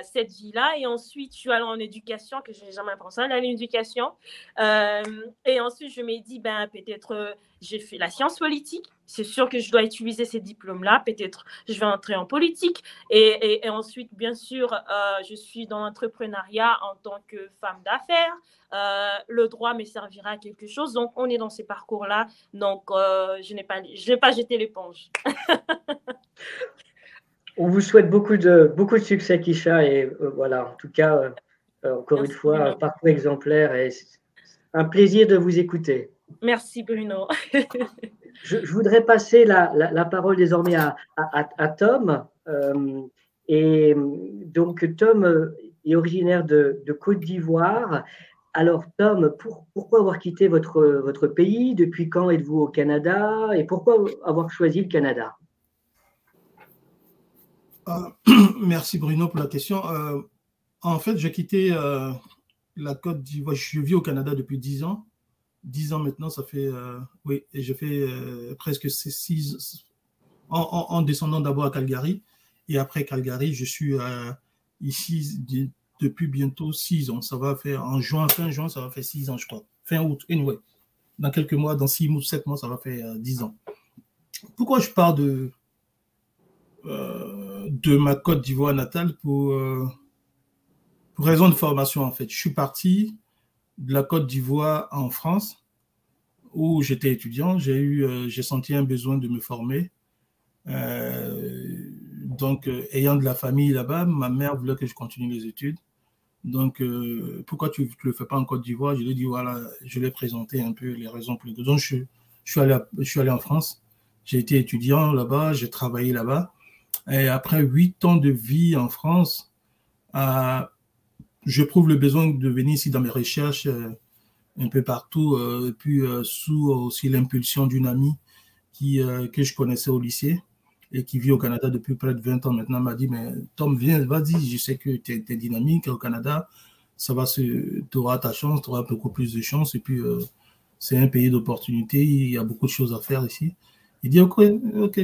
cette vie-là. Et ensuite, je suis allée en éducation, que je n'ai jamais pensé aller en éducation. Et ensuite, je m'ai dit, peut-être j'ai fait la science politique. C'est sûr que je dois utiliser ces diplômes-là. Peut-être je vais entrer en politique. Et ensuite, bien sûr, je suis dans l'entrepreneuriat en tant que femme d'affaires. Le droit me servira à quelque chose. Donc, on est dans ces parcours-là. Donc, je n'ai pas jeté l'éponge. On vous souhaite beaucoup de succès, Kisha. Et voilà, en tout cas, encore une fois, un parcours exemplaire. Et c'est un plaisir de vous écouter. Merci, Bruno. Je voudrais passer la parole désormais à Tom. Et donc, Tom est originaire de Côte d'Ivoire. Alors, Tom, pourquoi avoir quitté votre pays? Depuis quand êtes-vous au Canada? Et pourquoi avoir choisi le Canada? Merci, Bruno, pour la question. En fait, j'ai quitté la Côte d'Ivoire. Je vis au Canada depuis 10 ans. 10 ans maintenant, ça fait... oui, et je fais presque 6... En descendant d'abord à Calgary. Et après Calgary, je suis ici depuis bientôt 6 ans. Ça va faire en juin, fin juin, ça va faire 6 ans, je crois. Fin août, anyway. Dans quelques mois, dans 6 mois, 7 mois, ça va faire 10 ans. Pourquoi je pars de ma Côte d'Ivoire natale pour raison de formation, en fait. Je suis parti de la Côte d'Ivoire en France, où j'étais étudiant. J'ai senti un besoin de me former. Donc, ayant de la famille là-bas, ma mère voulait que je continue les études. Donc, pourquoi tu ne le fais pas en Côte d'Ivoire? Je lui ai dit, voilà, je lui ai présenté un peu les raisons pour lesquelles. Donc, je suis allé en France. J'ai été étudiant là-bas, j'ai travaillé là-bas. Et après 8 ans de vie en France, j'éprouve le besoin de venir ici dans mes recherches un peu partout, et puis sous aussi l'impulsion d'une amie que je connaissais au lycée et qui vit au Canada depuis près de 20 ans maintenant, m'a dit, mais Tom, viens, vas-y, je sais que tu es dynamique au Canada, tu auras ta chance, tu auras beaucoup plus de chance, et puis c'est un pays d'opportunités, il y a beaucoup de choses à faire ici. Il dit, ok,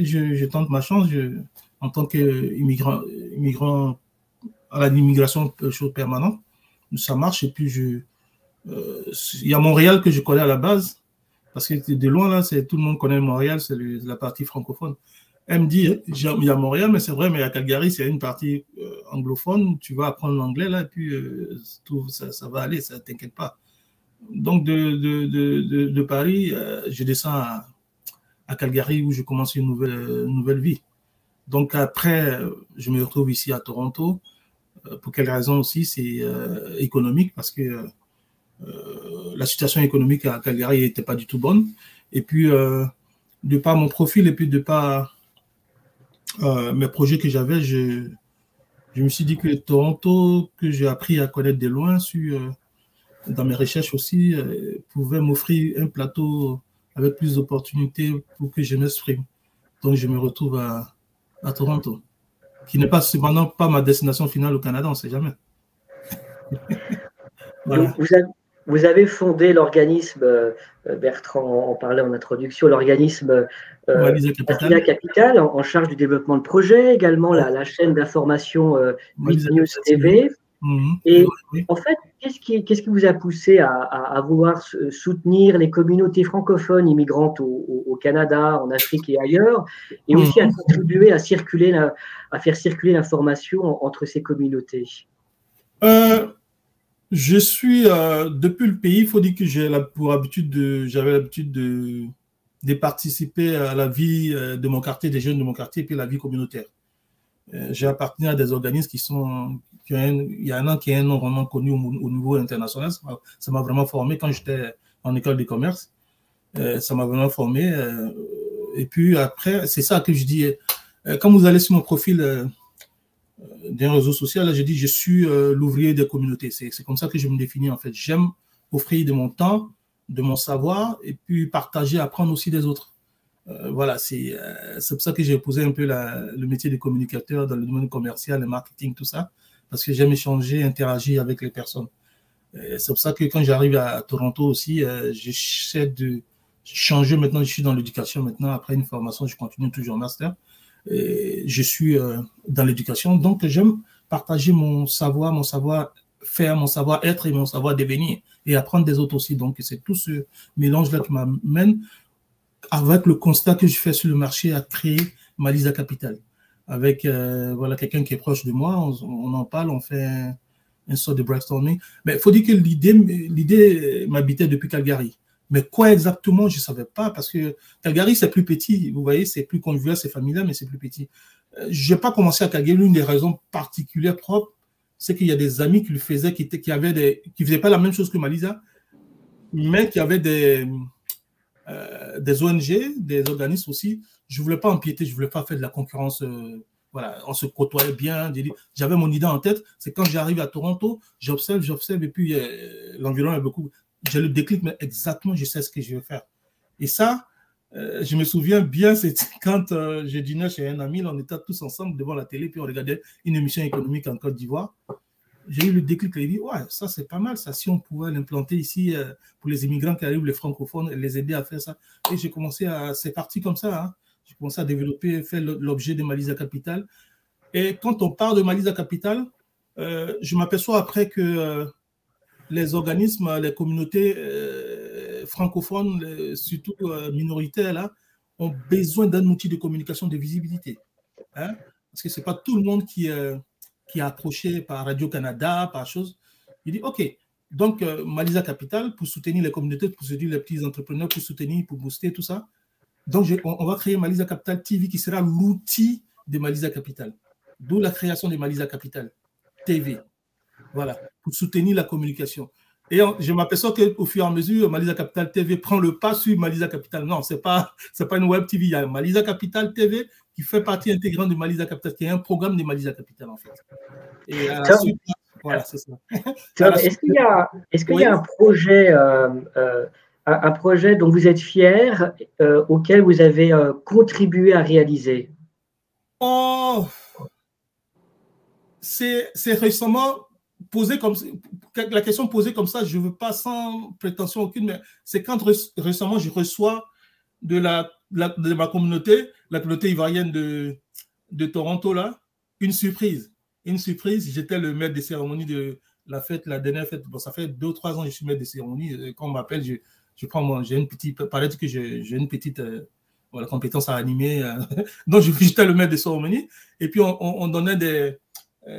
je tente ma chance, en tant qu'immigrant à l'immigration chose permanente, ça marche, et puis il y a Montréal que je connais à la base, parce que de loin, là, tout le monde connaît Montréal, c'est la partie francophone. Elle me dit, il y a Montréal, mais c'est vrai, mais à Calgary, c'est une partie anglophone, tu vas apprendre l'anglais, là, et puis tout, ça va aller, ça t'inquiète pas. Donc, de Paris, je descends à Calgary, où je commence une nouvelle vie. Donc, après, je me retrouve ici à Toronto. Pour quelle raison aussi? C'est économique, parce que la situation économique à Calgary n'était pas du tout bonne. Et puis, de par mon profil et puis de par mes projets que j'avais, je me suis dit que Toronto, que j'ai appris à connaître de loin, dans mes recherches aussi, pouvait m'offrir un plateau avec plus d'opportunités pour que je m'exprime. Donc, je me retrouve à Toronto, qui n'est pas cependant pas ma destination finale au Canada, on ne sait jamais. Voilà. Vous avez fondé l'organisme, Bertrand en parlait en introduction, l'organisme Malisa Capital, en charge du développement de projets, également la chaîne d'information 8 News TV. Et en fait, qu'est-ce qui vous a poussé à vouloir soutenir les communautés francophones immigrantes au Canada, en Afrique et ailleurs, et aussi à contribuer à faire circuler l'information entre ces communautés? Je suis, depuis le pays, il faut dire que j'avais l'habitude de participer à la vie de mon quartier, des jeunes de mon quartier, et puis la vie communautaire. J'ai appartenu à des organismes il y en a qui a un nom vraiment connu au niveau international. Ça m'a vraiment formé quand j'étais en école de commerce. Ça m'a vraiment formé. Et puis après, c'est ça que je dis. Quand vous allez sur mon profil d'un réseau social, là, je dis je suis l'ouvrier des communautés. C'est comme ça que je me définis en fait. J'aime offrir de mon temps, de mon savoir et puis partager, apprendre aussi des autres. Voilà, c'est pour ça que j'ai posé un peu le métier de communicateur dans le domaine commercial, le marketing, tout ça, parce que j'aime échanger, interagir avec les personnes. C'est pour ça que quand j'arrive à Toronto aussi, j'essaie de changer. Maintenant, je suis dans l'éducation. Maintenant, après une formation, je continue toujours en master. Je suis dans l'éducation, donc j'aime partager mon savoir-faire, mon savoir-être et mon savoir-devenir et apprendre des autres aussi. Donc, c'est tout ce mélange-là qui m'amène, avec le constat que je fais sur le marché, à créer Malisa Capital. Avec voilà, quelqu'un qui est proche de moi, on en parle, on fait une sorte de brainstorming. Mais il faut dire que l'idée m'habitait depuis Calgary. Mais quoi exactement, je ne savais pas, parce que Calgary, c'est plus petit. Vous voyez, c'est plus convivial, c'est familial, mais c'est plus petit. Je n'ai pas commencé à Calgary. L'une des raisons particulières propres, c'est qu'il y a des amis qui le faisaient, qui ne faisaient pas la même chose que Malisa, mais qui avaient des ONG, des organismes aussi. Je ne voulais pas empiéter, je ne voulais pas faire de la concurrence. Voilà, on se côtoyait bien. J'avais mon idée en tête. C'est quand j'arrive à Toronto, j'observe, et puis l'environnement est beaucoup. J'ai le déclic, mais exactement, je sais ce que je veux faire. Et ça, je me souviens bien, c'est quand je dînais chez un ami, on était tous ensemble devant la télé, puis on regardait une émission économique en Côte d'Ivoire. J'ai eu le déclic, et j'ai dit, ouais, ça c'est pas mal, ça, si on pouvait l'implanter ici pour les immigrants qui arrivent, les francophones, les aider à faire ça. Et j'ai commencé c'est parti comme ça, hein. J'ai commencé à développer, faire l'objet de Malisa Capital. Et quand on parle de Malisa Capital, je m'aperçois après que les organismes, les communautés francophones, surtout minoritaires, là, ont besoin d'un outil de communication de visibilité. Hein? Parce que ce n'est pas tout le monde qui est approché par Radio-Canada, par chose. Il dit, OK, donc Malisa Capital, pour soutenir les communautés, pour soutenir les petits entrepreneurs, pour soutenir, pour booster tout ça. Donc, on va créer Malisa Capital TV qui sera l'outil de Malisa Capital. D'où la création de Malisa Capital TV. Voilà, pour soutenir la communication. Et je m'aperçois qu'au fur et à mesure, Malisa Capital TV prend le pas sur Malisa Capital. Non, ce n'est pas une web TV. Il y a Malisa Capital TV qui fait partie intégrante de Malisa Capital, qui est un programme de Malisa Capital, en fait. Et Voilà, c'est ça. Tom, est-ce qu'il y a un projet dont vous êtes fier, auquel vous avez contribué à réaliser? Oh, c'est récemment posé comme la question posée comme ça, je ne veux pas sans prétention aucune, mais c'est quand récemment je reçois de ma communauté, la communauté ivoirienne de Toronto, là, une surprise. Une surprise, j'étais le maître des cérémonies de la fête, la dernière fête. Bon, ça fait 2 ou 3 ans que je suis maître des cérémonies. Quand on m'appelle, j'ai une petite, paraît que j'ai une petite voilà, compétence à animer. Donc, j'étais le maître des cérémonies. Et puis, on donnait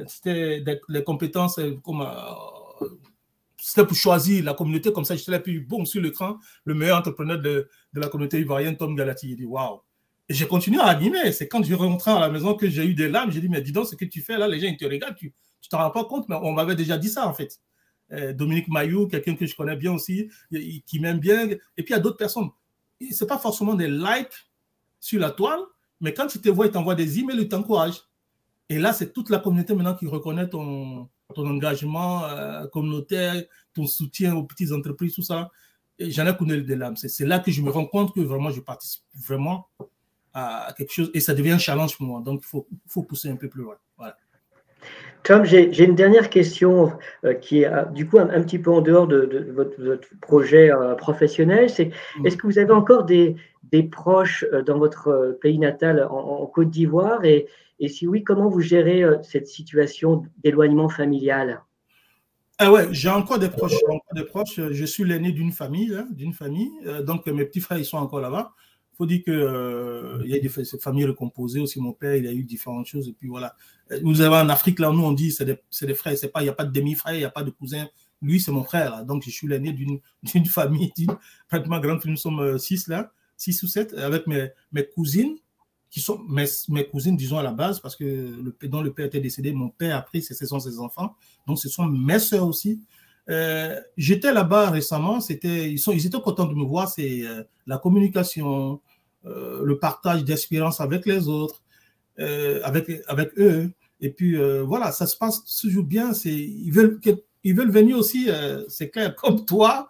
c'était des compétences comme c'était pour choisir la communauté, comme ça, j'étais là, puis boum, sur l'écran, le meilleur entrepreneur de la communauté ivoirienne, Tom Galati. Il dit waouh. Et j'ai continué à animer. C'est quand je rentré à la maison que j'ai eu des larmes. J'ai dit, mais dis donc, ce que tu fais là, les gens, ils te regardent, tu t'en rends pas compte, mais on m'avait déjà dit ça, en fait. Dominique Mayou, quelqu'un que je connais bien aussi, qui m'aime bien. Et puis, il y a d'autres personnes. Ce n'est pas forcément des likes sur la toile, mais quand tu te vois, ils t'envoient des emails, ils t'encouragent. Et là, c'est toute la communauté maintenant qui reconnaît ton engagement communautaire, ton soutien aux petites entreprises, tout ça. Et j'en ai connu des larmes. C'est là que je me rends compte que vraiment, je participe vraiment à quelque chose et ça devient un challenge pour moi. Donc, il faut pousser un peu plus loin. Voilà. Tom, j'ai une dernière question qui est du coup un petit peu en dehors de votre projet professionnel. Est-ce que vous avez encore des proches dans votre pays natal en Côte d'Ivoire et si oui, comment vous gérez cette situation d'éloignement familial? Ah ouais, j'ai encore des proches. Je suis l'aîné d'une famille, donc mes petits frères, ils sont encore là-bas. Il faut dire qu'il y a des familles recomposées aussi. Mon père, il a eu différentes choses. Et puis voilà. Vous avez en Afrique, là, nous, on dit c'est des frères. Il n'y a pas de demi-frère, il n'y a pas de cousin. Lui, c'est mon frère. Là. Donc, je suis l'aîné d'une famille, pratiquement grande. Nous sommes 6 ou 7, avec mes cousines, qui sont mes cousines, disons, à la base, parce que dont le père était décédé, mon père a pris, ce sont ses enfants. Donc, ce sont mes sœurs aussi. J'étais là-bas récemment, ils étaient contents de me voir, c'est la communication, le partage d'expérience avec les autres, avec eux. Et puis, voilà, ça se passe toujours bien. Ils veulent venir aussi, c'est clair, comme toi.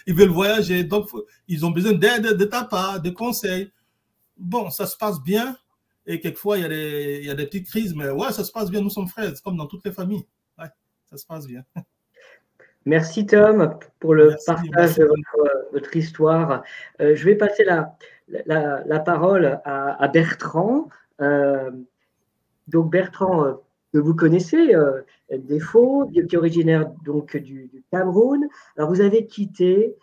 Ils veulent voyager, donc ils ont besoin d'aide de ta part, de conseils. Bon, ça se passe bien. Et quelquefois, il y a des petites crises, mais ouais, ça se passe bien. Nous sommes frères, c'est comme dans toutes les familles. Ouais, ça se passe bien. Merci Tom pour le partage de votre histoire. Je vais passer la parole à Bertrand. Donc Bertrand, que vous connaissez, Defo, qui est originaire donc du Cameroun. Alors vous avez quitté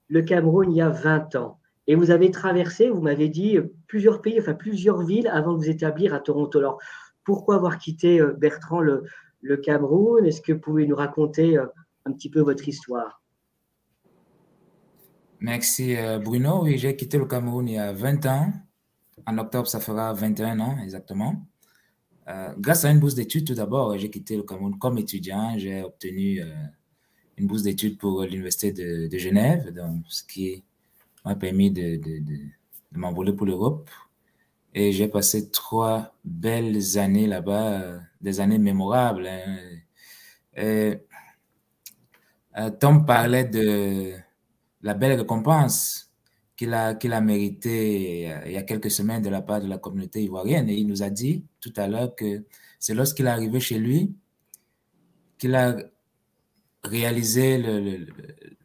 le Cameroun il y a 20 ans. Et vous avez traversé, vous m'avez dit, plusieurs pays, enfin plusieurs villes avant de vous établir à Toronto. Alors, pourquoi avoir quitté, Bertrand, le Cameroun? Est-ce que vous pouvez nous raconter un petit peu votre histoire? Merci Bruno. Oui, j'ai quitté le Cameroun il y a 20 ans. En octobre, ça fera 21 ans exactement. Grâce à une bourse d'études, tout d'abord, j'ai quitté le Cameroun comme étudiant. J'ai obtenu une bourse d'études pour l'Université de Genève, donc, ce qui m'a permis de m'envoler pour l'Europe. Et j'ai passé 3 belles années là-bas, des années mémorables. Tom parlait de la belle récompense qu'il a méritée il y a quelques semaines de la part de la communauté ivoirienne. Et il nous a dit tout à l'heure que c'est lorsqu'il est arrivé chez lui qu'il a réalisé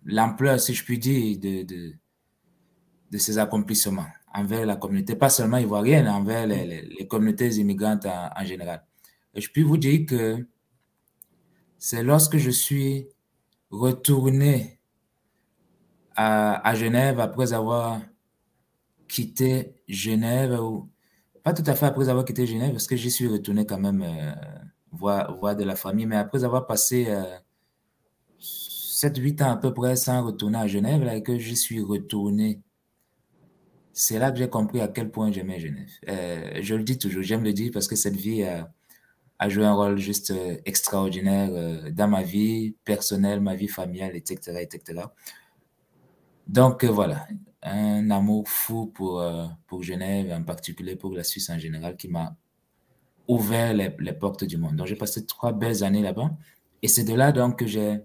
l'ampleur, si je puis dire, de ses accomplissements envers la communauté, pas seulement ivoirienne, envers les communautés immigrantes en général. Et je puis vous dire que c'est lorsque je suis retourné à Genève après avoir quitté Genève, ou pas tout à fait après avoir quitté Genève, parce que j'y suis retourné quand même voir de la famille, mais après avoir passé 7-8 ans à peu près sans retourner à Genève, là, et que j'y suis retourné, c'est là que j'ai compris à quel point j'aimais Genève. Je le dis toujours, j'aime le dire parce que cette vie a joué un rôle juste extraordinaire dans ma vie personnelle, ma vie familiale, etc., etc. Donc voilà, un amour fou pour Genève, en particulier pour la Suisse en général, qui m'a ouvert les portes du monde. Donc, j'ai passé 3 belles années là-bas. Et c'est de là donc que j'ai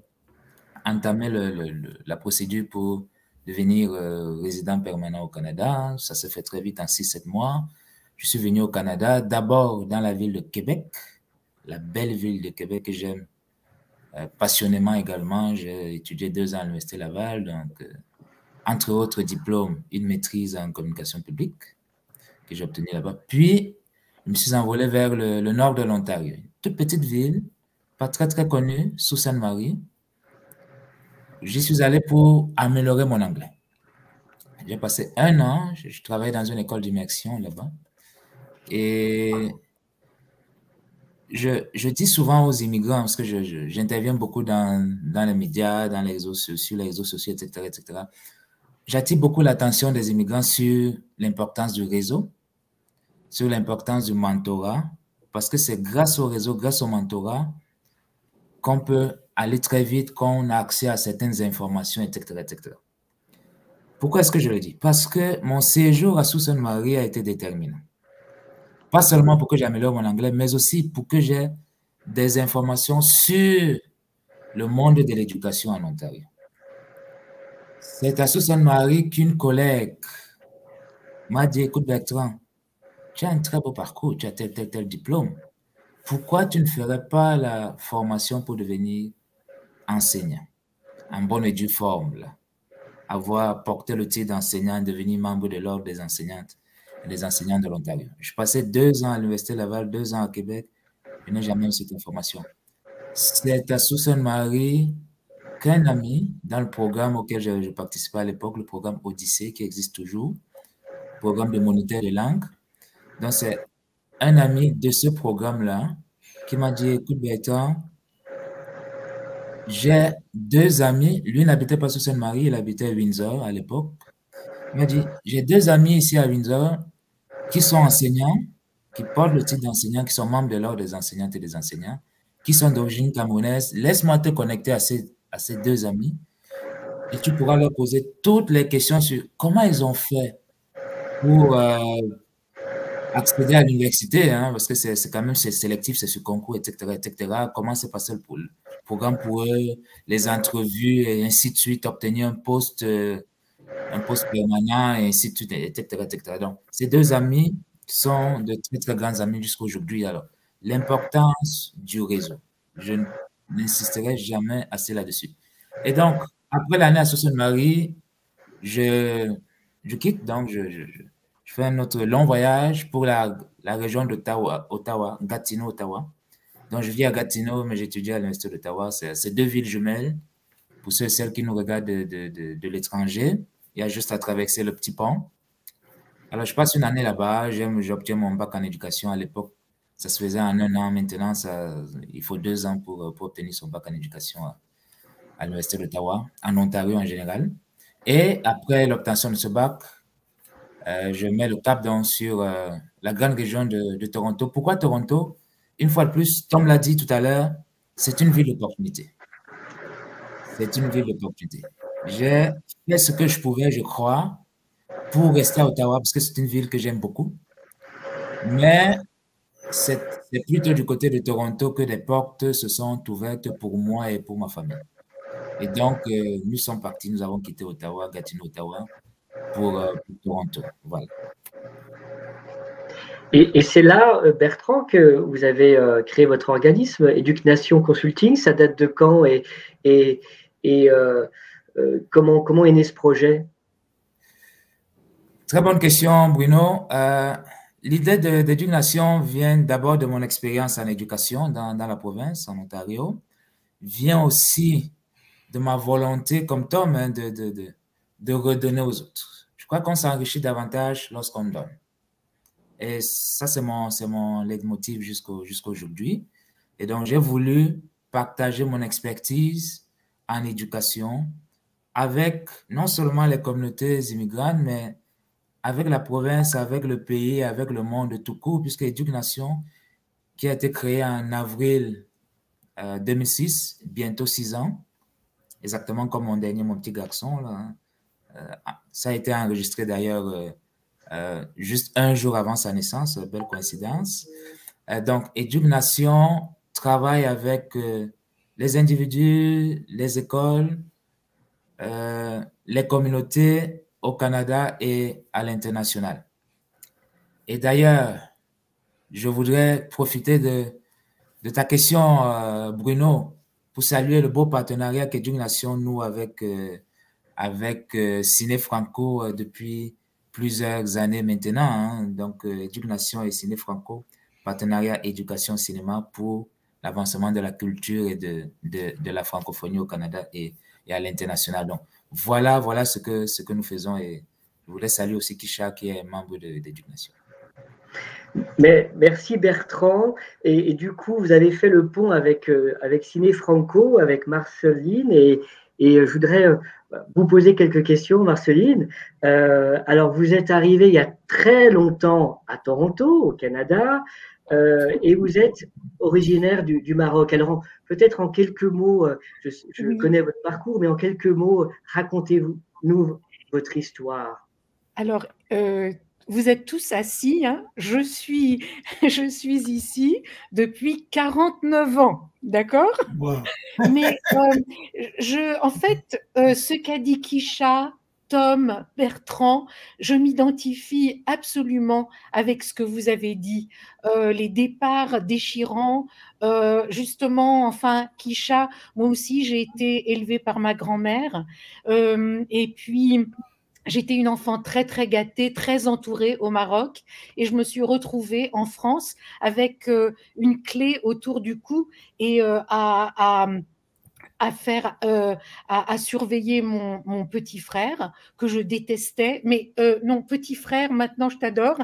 entamé la procédure pour devenir résident permanent au Canada. Ça se fait très vite en 6-7 mois. Je suis venu au Canada, d'abord dans la ville de Québec, la belle ville de Québec que j'aime passionnément également. J'ai étudié 2 ans à l'Université Laval, donc entre autres diplômes, une maîtrise en communication publique que j'ai obtenue là-bas. Puis, je me suis envolé vers le nord de l'Ontario, une toute petite ville, pas très très connue, Sault Ste. Marie. J'y suis allé pour améliorer mon anglais. J'ai passé 1 an, je travaillais dans une école d'immersion là-bas. Et je dis souvent aux immigrants, parce que j'interviens beaucoup dans les médias, dans les réseaux sociaux, etc., etc. J'attire beaucoup l'attention des immigrants sur l'importance du réseau, sur l'importance du mentorat, parce que c'est grâce au réseau, grâce au mentorat, qu'on peut aller très vite, qu'on a accès à certaines informations, etc., etc. Pourquoi est-ce que je le dis? Parce que mon séjour à Sault Ste. Marie a été déterminant. Pas seulement pour que j'améliore mon anglais, mais aussi pour que j'ai des informations sur le monde de l'éducation en Ontario. C'est à Sault Ste. Marie qu'une collègue m'a dit, écoute Bertrand, tu as un très beau parcours, tu as tel diplôme. Pourquoi tu ne ferais pas la formation pour devenir enseignant? En bonne et due forme, là. Avoir porté le titre d'enseignant, devenir membre de l'ordre des enseignantes et des enseignants de l'Ontario. Je passais 2 ans à l'Université Laval, 2 ans à Québec. Je n'ai jamais eu cette information. C'est à Sault Ste. Marie qu'un ami, dans le programme auquel je participais à l'époque, le programme Odyssée, qui existe toujours, programme de moniteur de langue. Donc, c'est un ami de ce programme-là qui m'a dit, écoute Bertrand, j'ai 2 amis, lui n'habitait pas Sault Ste. Marie, il habitait à Windsor à l'époque. Il m'a dit, j'ai 2 amis ici à Windsor qui sont enseignants, qui portent le titre d'enseignant, qui sont membres de l'ordre des enseignantes et des enseignants, qui sont d'origine camerounaise. Laisse-moi te connecter à ces 2 amis et tu pourras leur poser toutes les questions sur comment ils ont fait pour accéder à l'université, hein, parce que c'est quand même sélectif, c'est sur concours, etc., etc. Comment s'est passé le programme pour eux, les entrevues et ainsi de suite, obtenir un poste permanent et ainsi de suite, etc., etc. Donc, ces 2 amis sont de très, très grands amis jusqu'à aujourd'hui. Alors, l'importance du réseau, je n'insisterai jamais assez là-dessus. Et donc, après l'année à Sault Ste. Marie, je quitte, donc je fais un autre long voyage pour la région d'Ottawa, Gatineau, Ottawa. Donc, je vis à Gatineau, mais j'étudie à l'Université d'Ottawa. C'est 2 villes jumelles. Pour ceux et celles qui nous regardent de l'étranger, il y a juste à traverser le petit pont. Alors, je passe une année là-bas. J'obtiens mon bac en éducation. À l'époque, ça se faisait en 1 an. Maintenant, il faut 2 ans pour obtenir son bac en éducation à l'Université d'Ottawa, en Ontario en général. Et après l'obtention de ce bac, je mets le cap donc sur la grande région de Toronto. Pourquoi Toronto? Une fois de plus, Tom l'a dit tout à l'heure, c'est une ville d'opportunité. C'est une ville d'opportunité. J'ai fait ce que je pouvais, je crois, pour rester à Ottawa, parce que c'est une ville que j'aime beaucoup. Mais c'est plutôt du côté de Toronto que les portes se sont ouvertes pour moi et pour ma famille. Et donc, nous sommes partis, nous avons quitté Ottawa, Gatineau, Ottawa, pour Toronto. Voilà. Et c'est là, Bertrand, que vous avez créé votre organisme, Educ-Nation Consulting. Ça date de quand et comment est né ce projet? Très bonne question, Bruno. L'idée d'Educ-Nation vient d'abord de mon expérience en éducation dans la province, en Ontario. Vient aussi de ma volonté, comme Tom, hein, de redonner aux autres. Je crois qu'on s'enrichit davantage lorsqu'on donne. Et ça, c'est mon leitmotiv jusqu'à aujourd'hui. Et donc, j'ai voulu partager mon expertise en éducation avec non seulement les communautés immigrantes, mais avec la province, avec le pays, avec le monde tout court, puisque Éduc-Nation, qui a été créée en avril 2006, bientôt 6 ans, exactement comme mon petit garçon, là, ça a été enregistré d'ailleurs juste 1 jour avant sa naissance, belle coïncidence. Donc, Éduc-Nation travaille avec les individus, les écoles, les communautés au Canada et à l'international. Et d'ailleurs, je voudrais profiter de ta question, Bruno, pour saluer le beau partenariat qu'Éduc-Nation noue avec Ciné Franco depuis plusieurs années maintenant. Hein. Donc, Éduc-Nation et Ciné Franco, partenariat éducation-cinéma pour l'avancement de la culture et de la francophonie au Canada et à l'international. Donc, voilà ce que nous faisons. Et je voulais saluer aussi Kisha, qui est membre d'Éduc-Nation. Mais merci Bertrand. Et du coup, vous avez fait le pont avec Ciné Franco, avec Marceline. Et je voudrais vous poser quelques questions, Marceline. Alors, vous êtes arrivée il y a très longtemps à Toronto, au Canada, et vous êtes originaire du Maroc. Alors, peut-être en quelques mots, je connais votre parcours, mais en quelques mots, racontez-nous votre histoire. Alors, vous êtes tous assis, hein. Je suis ici depuis 49 ans, d'accord? Wow. Mais en fait, ce qu'a dit Kisha, Tom, Bertrand, je m'identifie absolument avec ce que vous avez dit. Les départs déchirants, justement, enfin, Kisha, moi aussi, j'ai été élevée par ma grand-mère. Et puis, j'étais une enfant très, très gâtée, très entourée au Maroc, et je me suis retrouvée en France avec une clé autour du cou et à surveiller mon petit frère que je détestais, mais non, petit frère, maintenant je t'adore.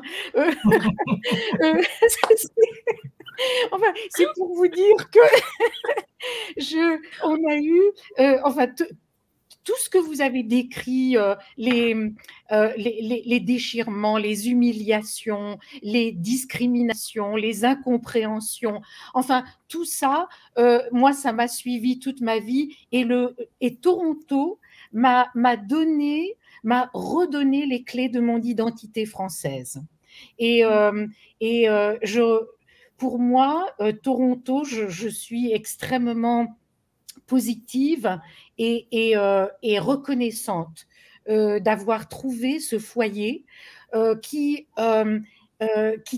Enfin, c'est pour vous dire que on a eu, enfin, tout ce que vous avez décrit, les déchirements, les humiliations, les discriminations, les incompréhensions, enfin, tout ça, moi, ça m'a suivi toute ma vie. Et Toronto m'a redonné les clés de mon identité française. Pour moi, Toronto, je suis extrêmement positive et reconnaissante d'avoir trouvé ce foyer qui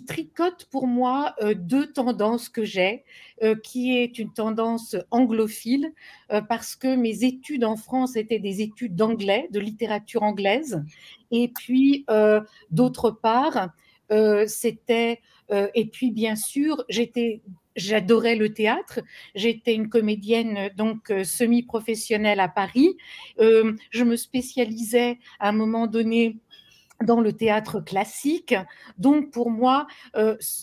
tricote pour moi deux tendances que j'ai, qui est une tendance anglophile, parce que mes études en France étaient des études d'anglais, de littérature anglaise, et puis d'autre part, et puis bien sûr, j'adorais le théâtre. J'étais une comédienne donc semi-professionnelle à Paris. Je me spécialisais à un moment donné dans le théâtre classique. Donc pour moi,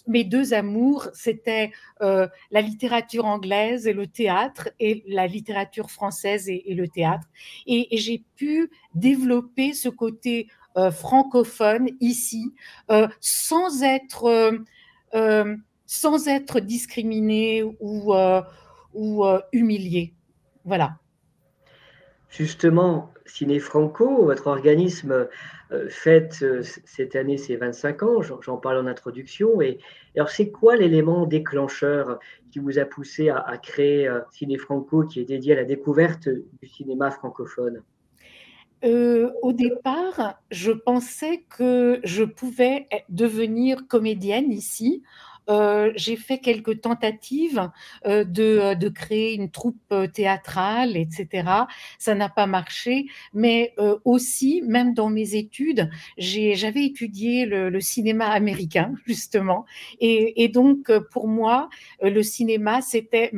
mes deux amours, c'était la littérature anglaise et le théâtre, et la littérature française et le théâtre. Et j'ai pu développer ce côté francophone ici, sans être discriminée ou humiliée. Voilà. Justement, Ciné Franco, votre organisme fête cette année ses 25 ans, j'en parle en introduction. Et alors, c'est quoi l'élément déclencheur qui vous a poussé à créer Ciné Franco, qui est dédié à la découverte du cinéma francophone? Au départ, je pensais que je pouvais devenir comédienne ici. J'ai fait quelques tentatives de créer une troupe théâtrale, etc. Ça n'a pas marché, mais aussi, même dans mes études, j'avais étudié le cinéma américain, justement. Et donc, pour moi, le cinéma, c'était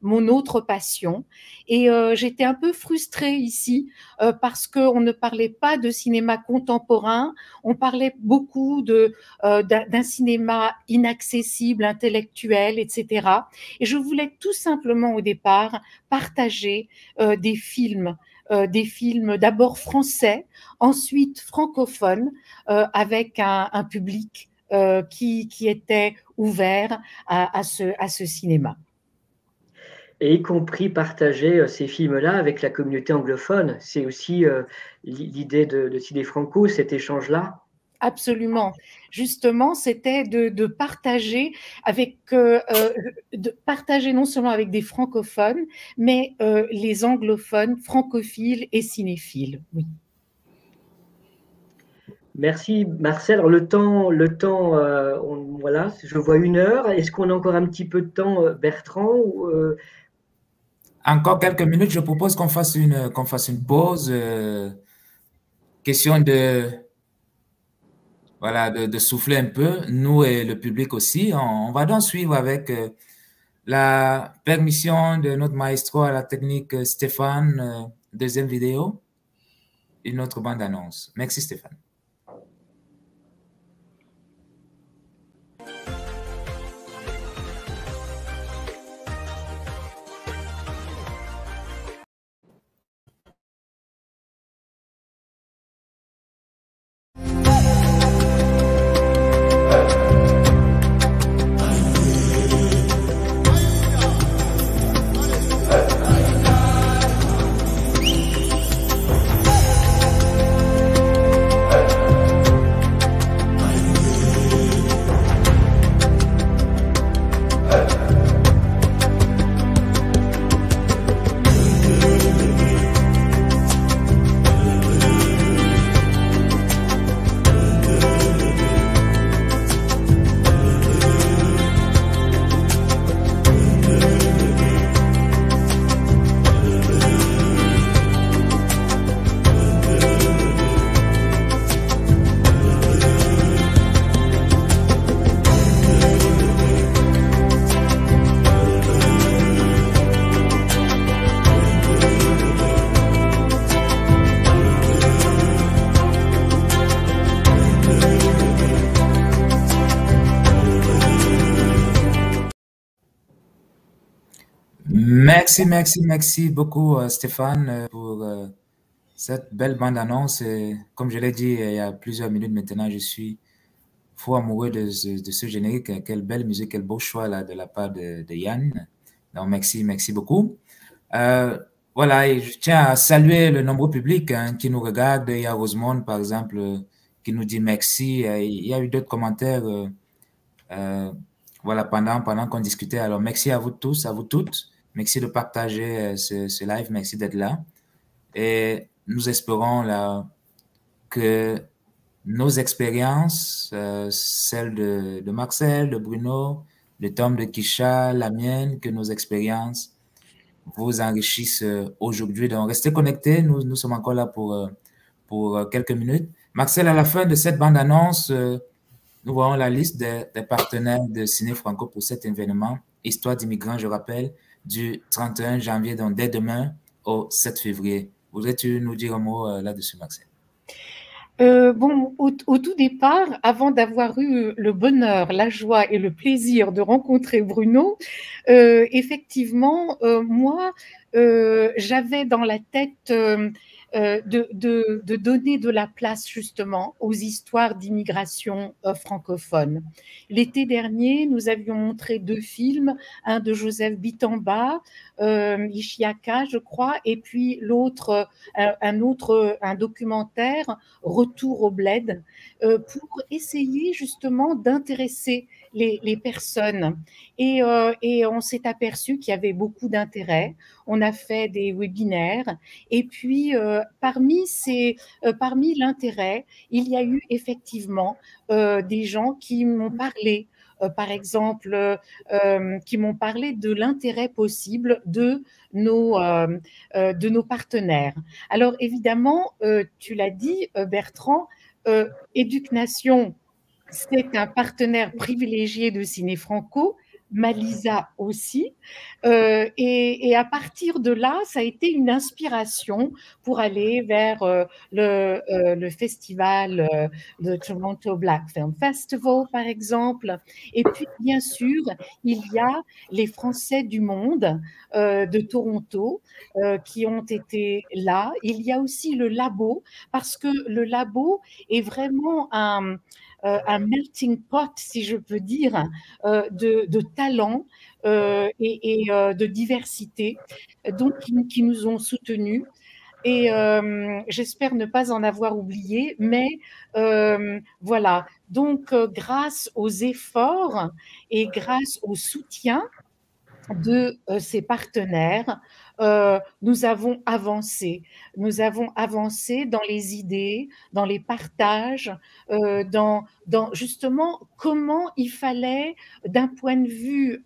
mon autre passion. Et j'étais un peu frustrée ici parce qu'on ne parlait pas de cinéma contemporain, on parlait beaucoup d'un cinéma inaccessible, intellectuel, etc. Et je voulais tout simplement au départ partager des films d'abord français, ensuite francophones, avec un public qui était ouvert à ce cinéma. Et y compris partager ces films-là avec la communauté anglophone. C'est aussi l'idée de Ciné Franco, cet échange-là. Absolument. Justement, c'était de partager partager non seulement avec des francophones, mais les anglophones, francophiles et cinéphiles. Oui. Merci Marcel. Alors, voilà, je vois 1 heure. Est-ce qu'on a encore un petit peu de temps, Bertrand Encore quelques minutes, je propose qu'on fasse une pause. Question de souffler un peu, nous et le public aussi. On va donc suivre avec la permission de notre maestro à la technique, Stéphane, deuxième vidéo, une autre bande-annonce. Merci Stéphane. Merci beaucoup Stéphane pour cette belle bande-annonce. Comme je l'ai dit il y a plusieurs minutes maintenant, je suis fou amoureux de ce générique. Quelle belle musique, quel beau choix là, de la part de Yann. Donc merci beaucoup. Voilà, et je tiens à saluer le nombreux public qui nous regarde. Il y a Rosemonde par exemple qui nous dit merci. Il y a eu d'autres commentaires voilà, pendant qu'on discutait. Alors merci à vous tous, à vous toutes. Merci de partager ce live, merci d'être là. Et nous espérons là, que nos expériences, celles de Marcel, de Bruno, de Tom, de Kisha, la mienne, que nos expériences vous enrichissent aujourd'hui. Donc restez connectés, nous sommes encore là pour quelques minutes. Marcel, à la fin de cette bande-annonce, nous voyons la liste des partenaires de Ciné Franco pour cet événement, Histoire d'immigrants, je rappelle, du 31 janvier, donc dès demain au 7 février. Voudrais-tu nous dire un mot là-dessus, Marcel? Bon, au tout départ, avant d'avoir eu le bonheur, la joie et le plaisir de rencontrer Bruno, effectivement, moi, j'avais dans la tête de donner de la place justement aux histoires d'immigration francophone. L'été dernier, nous avions montré 2 films, un de Joseph Bitamba, Ishiaka, je crois, et puis l'autre, un documentaire, Retour au Bled, pour essayer justement d'intéresser les personnes. Et on s'est aperçu qu'il y avait beaucoup d'intérêt. On a fait des webinaires et puis parmi l'intérêt, il y a eu effectivement des gens qui m'ont parlé, par exemple, qui m'ont parlé de l'intérêt possible de nos partenaires. Alors évidemment, tu l'as dit, Bertrand, Éduc-Nation, c'est un partenaire privilégié de Ciné Franco, Malisa aussi, et à partir de là, ça a été une inspiration pour aller vers le festival, le Toronto Black Film Festival, par exemple. Et puis, bien sûr, il y a les Français du monde de Toronto qui ont été là. Il y a aussi le labo, parce que le labo est vraiment un melting pot, si je peux dire, de talents et de diversité, donc qui nous ont soutenus. et j'espère ne pas en avoir oublié, mais voilà. Donc, grâce aux efforts et grâce au soutien de ses partenaires, nous avons avancé. Nous avons avancé dans les idées, dans les partages, dans justement comment il fallait, d'un point de vue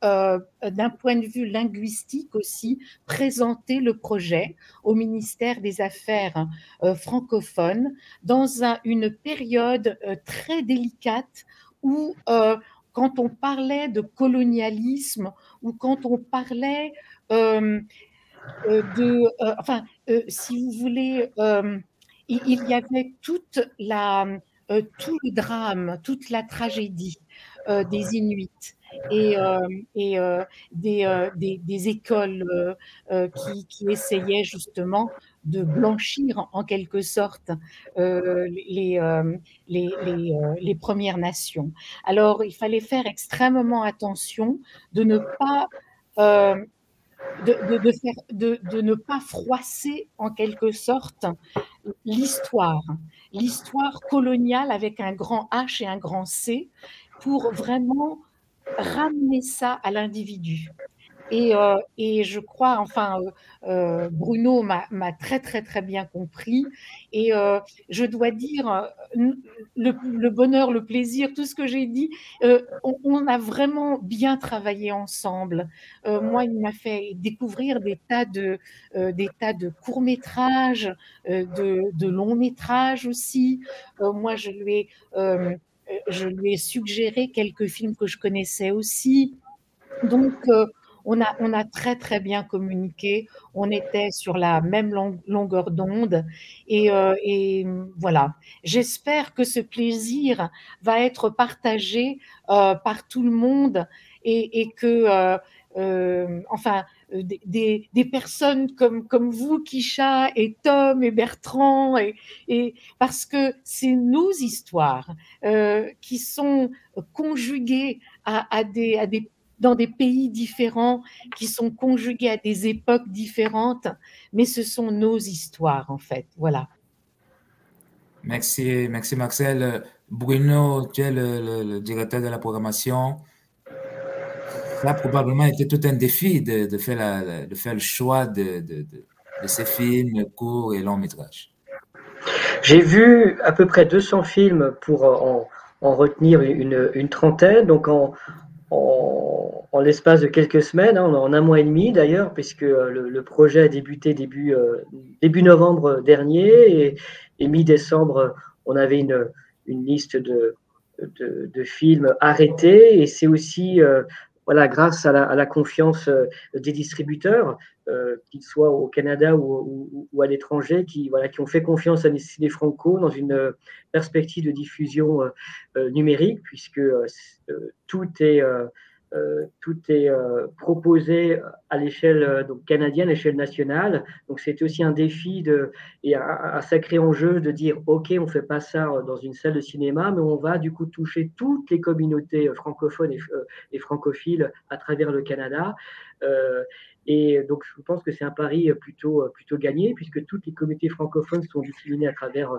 linguistique aussi, présenter le projet au ministère des Affaires francophones dans une période très délicate où quand on parlait de colonialisme ou quand on parlait si vous voulez, il y avait tout le drame, toute la tragédie des Inuits et des écoles qui essayaient justement de blanchir en quelque sorte les Premières Nations. Alors, il fallait faire extrêmement attention de ne pas de ne pas froisser en quelque sorte l'histoire coloniale avec un grand H et un grand C pour vraiment ramener ça à l'individu. Et je crois, enfin, Bruno m'a très, très, très bien compris. Et je dois dire, le bonheur, le plaisir, tout ce que j'ai dit, on a vraiment bien travaillé ensemble. Moi, il m'a fait découvrir des tas de courts-métrages, de longs-métrages aussi. Moi, je lui ai suggéré quelques films que je connaissais aussi. Donc, on a très, très bien communiqué. On était sur la même longueur d'onde. Et voilà. J'espère que ce plaisir va être partagé par tout le monde et que, enfin, des personnes comme vous, Kisha, et Tom, et Bertrand, et parce que c'est nos histoires qui sont conjuguées dans des pays différents, qui sont conjugués à des époques différentes, mais ce sont nos histoires, en fait. Voilà. Merci, merci Marcel. Bruno, tu es le directeur de la programmation. Ça a probablement été tout un défi de faire le choix de ces films courts et longs métrages. J'ai vu à peu près 200 films pour en retenir une trentaine, donc en l'espace de quelques semaines, en un mois et demi d'ailleurs, puisque le projet a débuté début novembre dernier et mi-décembre, on avait une liste de films arrêtés, et c'est aussi voilà, grâce à la confiance des distributeurs, qu'ils soient au Canada ou à l'étranger, qui ont fait confiance à Ciné Franco dans une perspective de diffusion numérique, puisque tout est proposé à l'échelle canadienne, à l'échelle nationale. Donc c'est aussi un défi et un sacré enjeu de dire ok, on ne fait pas ça dans une salle de cinéma, mais on va du coup toucher toutes les communautés francophones et francophiles à travers le Canada. Et donc, je pense que c'est un pari plutôt gagné, puisque toutes les communautés francophones sont disséminées à travers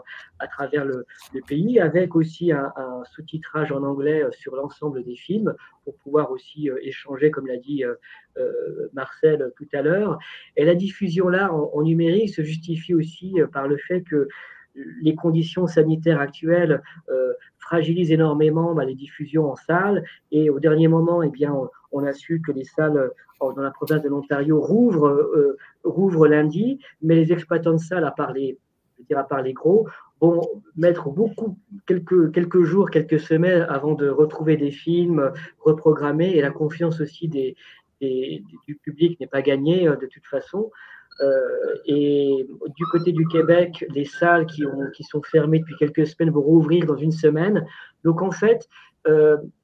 le pays, avec aussi un sous-titrage en anglais sur l'ensemble des films, pour pouvoir aussi échanger, comme l'a dit Marcel tout à l'heure. Et la diffusion là en numérique se justifie aussi par le fait que les conditions sanitaires actuelles fragilisent énormément les diffusions en salle. Et au dernier moment, eh bien, on a su que les salles dans la province de l'Ontario rouvrent lundi, mais les exploitants de salles, à part les gros, vont mettre quelques jours, quelques semaines avant de retrouver des films reprogrammés, et la confiance aussi du public n'est pas gagnée de toute façon. Et du côté du Québec, les salles qui sont fermées depuis quelques semaines vont rouvrir dans une semaine. Donc en fait,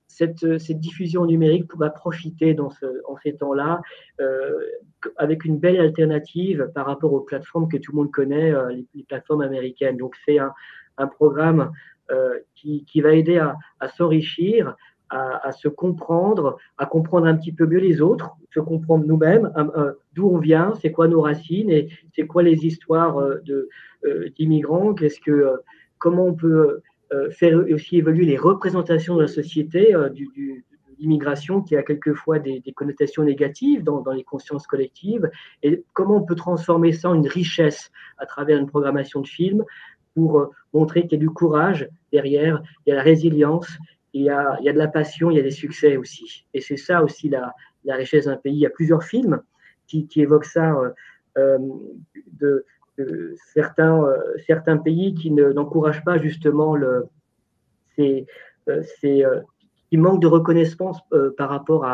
cette diffusion numérique pourra profiter en ces temps-là, avec une belle alternative par rapport aux plateformes que tout le monde connaît, les plateformes américaines. Donc c'est un programme qui va aider à s'enrichir, à se comprendre, à comprendre un petit peu mieux les autres, se comprendre nous-mêmes, d'où on vient, c'est quoi nos racines et c'est quoi les histoires d'immigrants, comment on peut faire aussi évoluer les représentations de la société de l'immigration qui a quelquefois des connotations négatives dans les consciences collectives, et comment on peut transformer ça en une richesse à travers une programmation de films pour montrer qu'il y a du courage derrière, il y a la résilience, il y a de la passion, il y a des succès aussi. Et c'est ça aussi la richesse d'un pays. Il y a plusieurs films qui évoquent ça de certains pays qui n'encouragent pas justement qui manquent de reconnaissance par rapport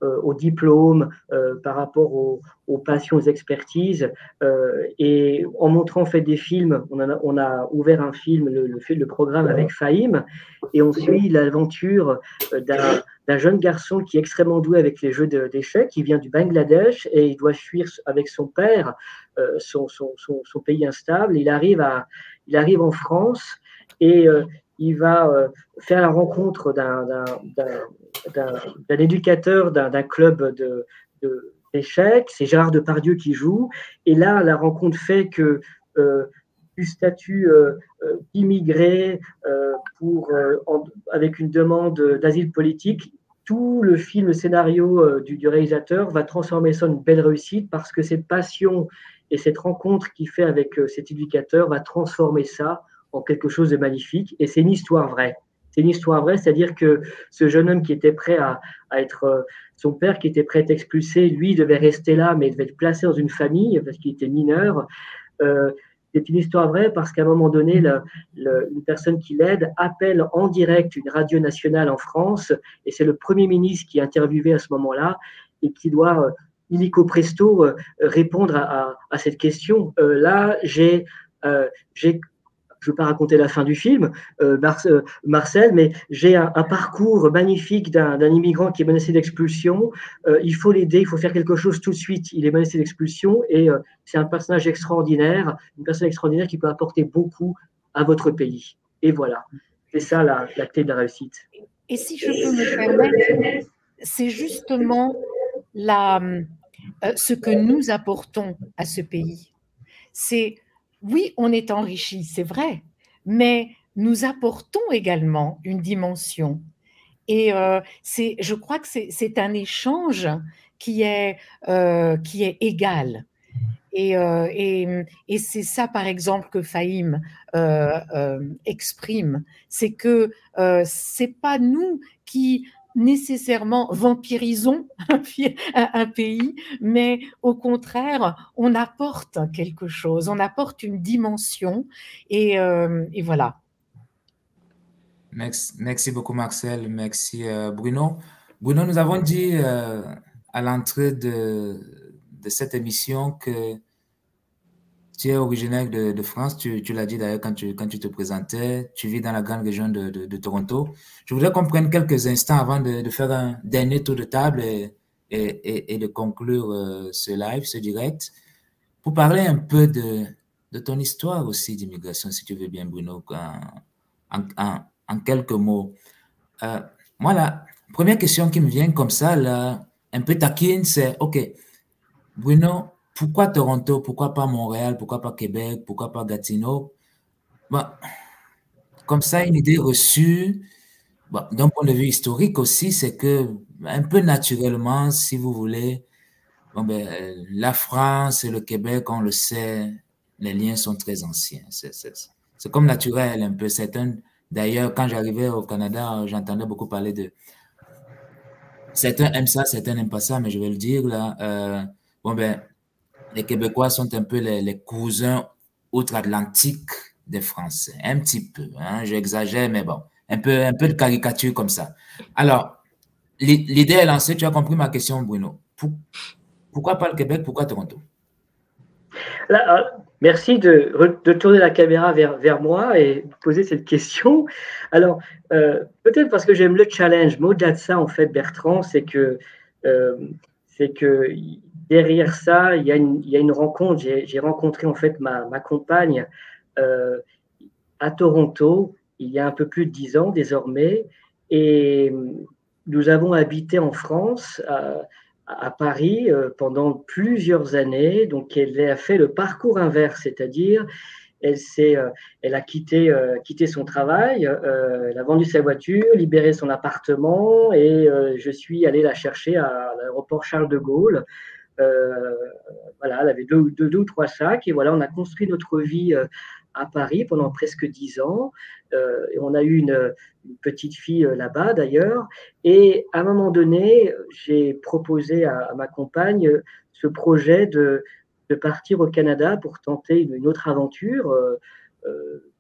aux diplômes, par rapport aux passions, aux expertises. Et en montrant en fait des films, on a ouvert un film, le programme avec Fahim, et on suit l'aventure d'un jeune garçon qui est extrêmement doué avec les jeux d'échecs, qui vient du Bangladesh et il doit fuir avec son père son pays instable. Il arrive en France et il va faire la rencontre d'un éducateur d'un club d'échecs. C'est Gérard Depardieu qui joue. Et là, la rencontre fait que du statut d'immigré avec une demande d'asile politique, tout le film, le scénario du réalisateur va transformer ça en une belle réussite parce que cette passion et cette rencontre qu'il fait avec cet éducateur va transformer ça en quelque chose de magnifique. Et c'est une histoire vraie. C'est une histoire vraie, c'est-à-dire que ce jeune homme qui était prêt à être... son père qui était prêt à être expulsé, lui, devait rester là, mais il devait être placé dans une famille parce qu'il était mineur. C'est une histoire vraie parce qu'à un moment donné, une personne qui l'aide appelle en direct une radio nationale en France et c'est le Premier ministre qui est interviewé à ce moment-là et qui doit, illico presto, répondre à cette question. Là, je ne veux pas raconter la fin du film, Marcel, mais j'ai un parcours magnifique d'un immigrant qui est menacé d'expulsion. Il faut l'aider, il faut faire quelque chose tout de suite. Il est menacé d'expulsion et c'est un personnage extraordinaire, une personne extraordinaire qui peut apporter beaucoup à votre pays. Et voilà, c'est ça la clé de la réussite. Et si je peux me permettre, c'est justement ce que nous apportons à ce pays. Oui, on est enrichi, c'est vrai, mais nous apportons également une dimension. Et je crois que c'est un échange qui est égal. Et c'est ça, par exemple, que Fahim exprime, c'est que c'est pas nous qui nécessairement vampirisons un pays, mais au contraire, on apporte quelque chose, on apporte une dimension, et voilà. Merci beaucoup, Marcel. Merci, Bruno. Bruno, nous avons dit à l'entrée de cette émission que tu es originaire de France. Tu l'as dit d'ailleurs quand tu te présentais. Tu vis dans la grande région de Toronto. Je voudrais qu'on prenne quelques instants avant de faire un dernier tour de table et de conclure ce live, ce direct, pour parler un peu de ton histoire aussi d'immigration, si tu veux bien, Bruno, en quelques mots. Moi, la première question qui me vient comme ça, là, un peu taquine, c'est, OK, Bruno, pourquoi Toronto? Pourquoi pas Montréal? Pourquoi pas Québec? Pourquoi pas Gatineau? Bon, comme ça, une idée reçue, bon, d'un point de vue historique aussi, c'est que, un peu naturellement, si vous voulez, bon, la France et le Québec, on le sait, les liens sont très anciens. C'est comme naturel un peu. D'ailleurs, quand j'arrivais au Canada, j'entendais beaucoup parler de... Certains aiment ça, certains n'aiment pas ça, mais je vais le dire là. Les Québécois sont un peu les cousins outre-Atlantique des Français. Un petit peu, hein, j'exagère, mais bon, un peu de caricature comme ça. Alors, l'idée est lancée, tu as compris ma question, Bruno. Pourquoi pas le Québec, pourquoi Toronto? Là, merci de tourner la caméra vers moi et de poser cette question. Alors, peut-être parce que j'aime le challenge, mais au-delà de ça, en fait, Bertrand, c'est que derrière ça, il y a une rencontre. J'ai rencontré en fait ma compagne à Toronto il y a un peu plus de 10 ans désormais. Et nous avons habité en France, à Paris, pendant plusieurs années. Donc, elle a fait le parcours inverse, c'est-à-dire elle a quitté son travail, elle a vendu sa voiture, libéré son appartement et je suis allé la chercher à l'aéroport Charles de Gaulle. Voilà, elle avait deux ou trois sacs et voilà, on a construit notre vie à Paris pendant presque 10 ans. Et on a eu une petite fille là-bas d'ailleurs. Et à un moment donné, j'ai proposé à ma compagne ce projet de partir au Canada pour tenter une autre aventure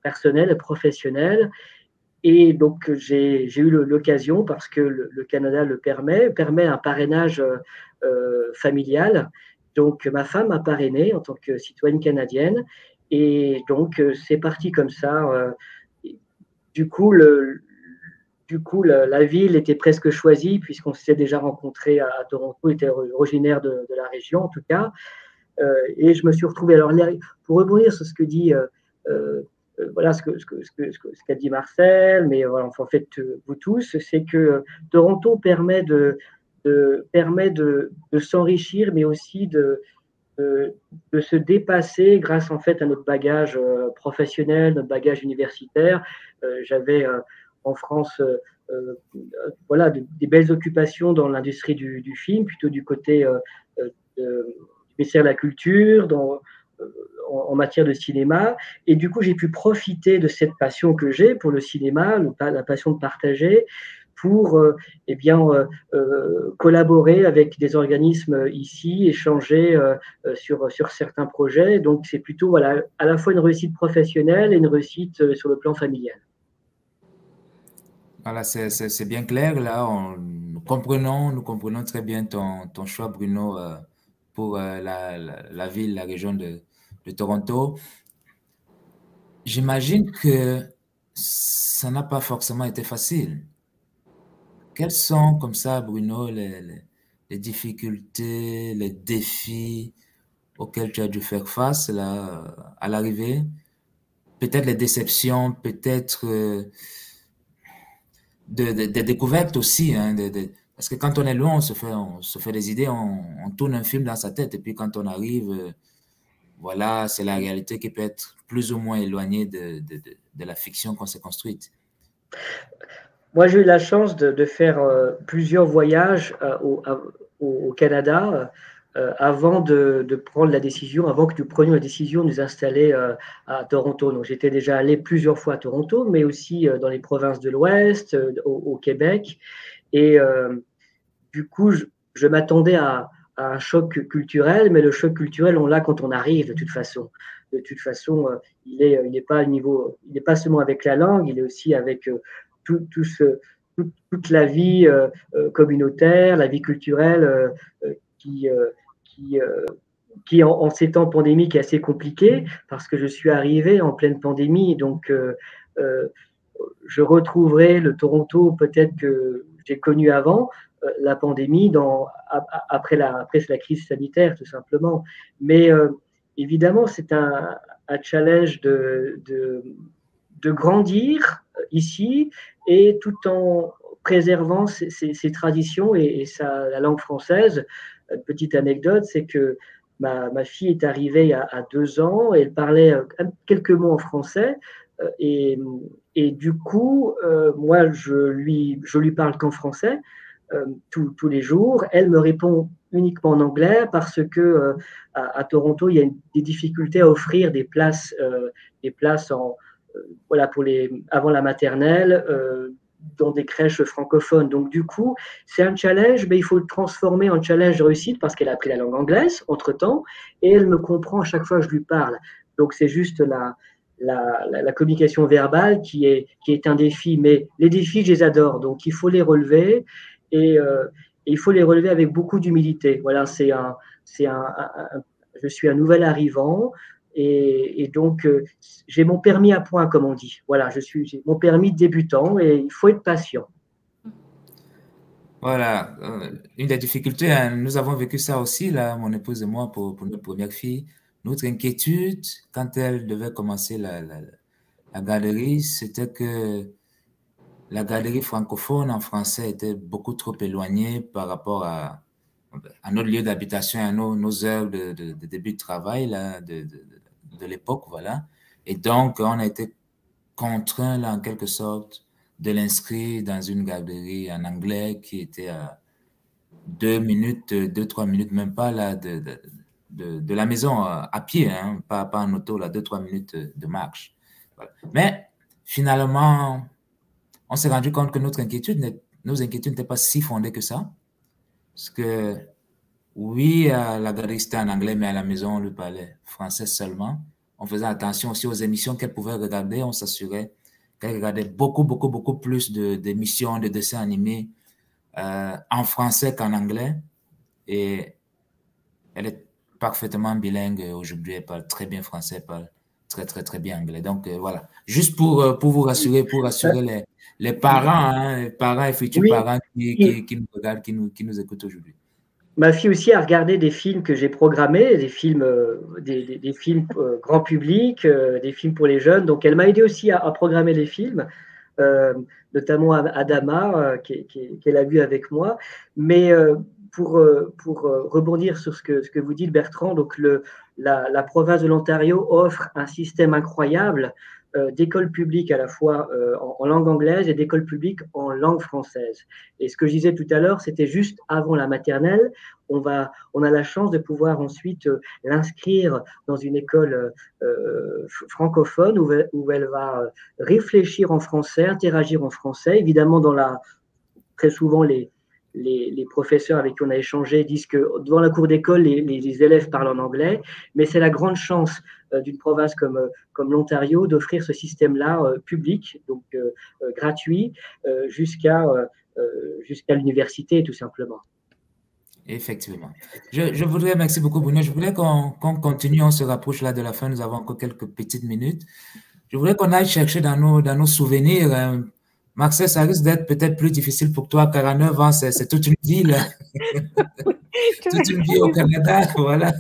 personnelle et professionnelle. Et donc, j'ai eu l'occasion, parce que le Canada le permet un parrainage familial. Donc, ma femme m'a parrainé en tant que citoyenne canadienne. Et donc, c'est parti comme ça. Du coup, la ville était presque choisie, puisqu'on s'était déjà rencontrés à Toronto, était originaire de la région en tout cas. Et je me suis retrouvé. Alors, pour rebondir sur ce que dit, voilà, ce qu'a dit Marcel, mais voilà, en fait, vous tous, c'est que Toronto permet de s'enrichir, mais aussi de se dépasser grâce en fait à notre bagage professionnel, notre bagage universitaire. J'avais en France voilà, des belles occupations dans l'industrie du film, plutôt du côté du ministère de la Culture, en matière de cinéma. Et du coup, j'ai pu profiter de cette passion que j'ai pour le cinéma, la passion de partager, pour collaborer avec des organismes ici, échanger sur certains projets. Donc, c'est plutôt voilà, à la fois une réussite professionnelle et une réussite sur le plan familial. Voilà, c'est bien clair. Là, nous comprenons très bien ton choix, Bruno, pour la ville, la région de Toronto. J'imagine que ça n'a pas forcément été facile. Quels sont, comme ça, Bruno, les difficultés, les défis auxquels tu as dû faire face là, à l'arrivée? Peut-être les déceptions, peut-être des découvertes aussi, hein, parce que quand on est loin, on se fait des idées, on tourne un film dans sa tête, et puis quand on arrive, voilà, c'est la réalité qui peut être plus ou moins éloignée de la fiction qu'on s'est construite. Moi, j'ai eu la chance de faire plusieurs voyages au Canada avant de prendre la décision, avant que nous prenions la décision de nous installer à Toronto. Donc, j'étais déjà allé plusieurs fois à Toronto, mais aussi dans les provinces de l'Ouest, au Québec. Et du coup, je m'attendais à un choc culturel, mais le choc culturel, on l'a quand on arrive, de toute façon. De toute façon, il n'est pas il n'est pas seulement avec la langue, il est aussi avec toute la vie communautaire, la vie culturelle qui en ces temps pandémiques est assez compliquée, parce que je suis arrivé en pleine pandémie, donc je retrouverai le Toronto peut-être que j'ai connu avant la pandémie, après la crise sanitaire, tout simplement. Mais évidemment, c'est un challenge de grandir ici, et tout en préservant ses traditions et la langue française. Une petite anecdote, c'est que ma fille est arrivée à 2 ans, et elle parlait quelques mots en français, et du coup, moi, je lui parle qu'en français tous les jours. Elle me répond uniquement en anglais, parce que à Toronto, il y a des difficultés à offrir des places voilà, avant la maternelle, dans des crèches francophones. Donc, du coup, c'est un challenge, mais il faut le transformer en challenge de réussite, parce qu'elle a appris la langue anglaise entre-temps, et elle me comprend à chaque fois que je lui parle. Donc, c'est juste la communication verbale qui est un défi, mais les défis, je les adore. Donc, il faut les relever, et il faut les relever avec beaucoup d'humilité. Voilà, je suis un nouvel arrivant, et donc j'ai mon permis à point, comme on dit. Voilà, j'ai mon permis de débutant, et il faut être patient. Voilà, une des difficultés, hein, nous avons vécu ça aussi, là, mon épouse et moi, pour notre première fille. Notre inquiétude, quand elle devait commencer la garderie, c'était que la galerie francophone en français était beaucoup trop éloignée par rapport à notre lieu d'habitation, à nos heures de début de travail là, de l'époque, voilà. Et donc, on a été contraint, là, en quelque sorte, de l'inscrire dans une galerie en anglais qui était à 2 minutes, 2-3 minutes, même pas là, de la maison à pied, hein, pas en auto, là, 2-3 minutes de marche. Voilà. Mais finalement, on s'est rendu compte que nos inquiétudes n'étaient pas si fondées que ça. Parce que, oui, la galerie c'était en anglais, mais à la maison, on lui parlait français seulement. On faisait attention aussi aux émissions qu'elle pouvait regarder. On s'assurait qu'elle regardait beaucoup plus d'émissions, de dessins animés en français qu'en anglais. Et elle est parfaitement bilingue aujourd'hui. Elle parle très bien français, elle parle très bien anglais. Donc, voilà. Juste pour vous rassurer, pour rassurer les parents, hein, les parents et futurs parents qui nous regardent, qui nous écoutent aujourd'hui. Ma fille aussi a regardé des films que j'ai programmés, des films, des films grand public, des films pour les jeunes. Donc, elle m'a aidé aussi à programmer les films, notamment Adama, qu'elle a vu avec moi. Mais pour rebondir sur ce que vous dites, Bertrand, donc la province de l'Ontario offre un système incroyable d'écoles publiques à la fois en langue anglaise et d'écoles publiques en langue française. Et ce que je disais tout à l'heure, c'était juste avant la maternelle. On a la chance de pouvoir ensuite l'inscrire dans une école francophone où elle va réfléchir en français, interagir en français. Évidemment, très souvent, les professeurs avec qui on a échangé disent que devant la cour d'école, les élèves parlent en anglais, mais c'est la grande chance d'une province comme l'Ontario d'offrir ce système-là public, donc gratuit, jusqu'à l'université, tout simplement. Effectivement. Je voudrais, merci beaucoup Bruno, je voudrais qu'on continue, on se rapproche là de la fin, nous avons encore quelques petites minutes. Je voudrais qu'on aille chercher dans nos souvenirs. Marcel, ça risque d'être peut-être plus difficile pour toi, 49 ans, c'est toute une vie, là. Toute une vie au Canada, voilà.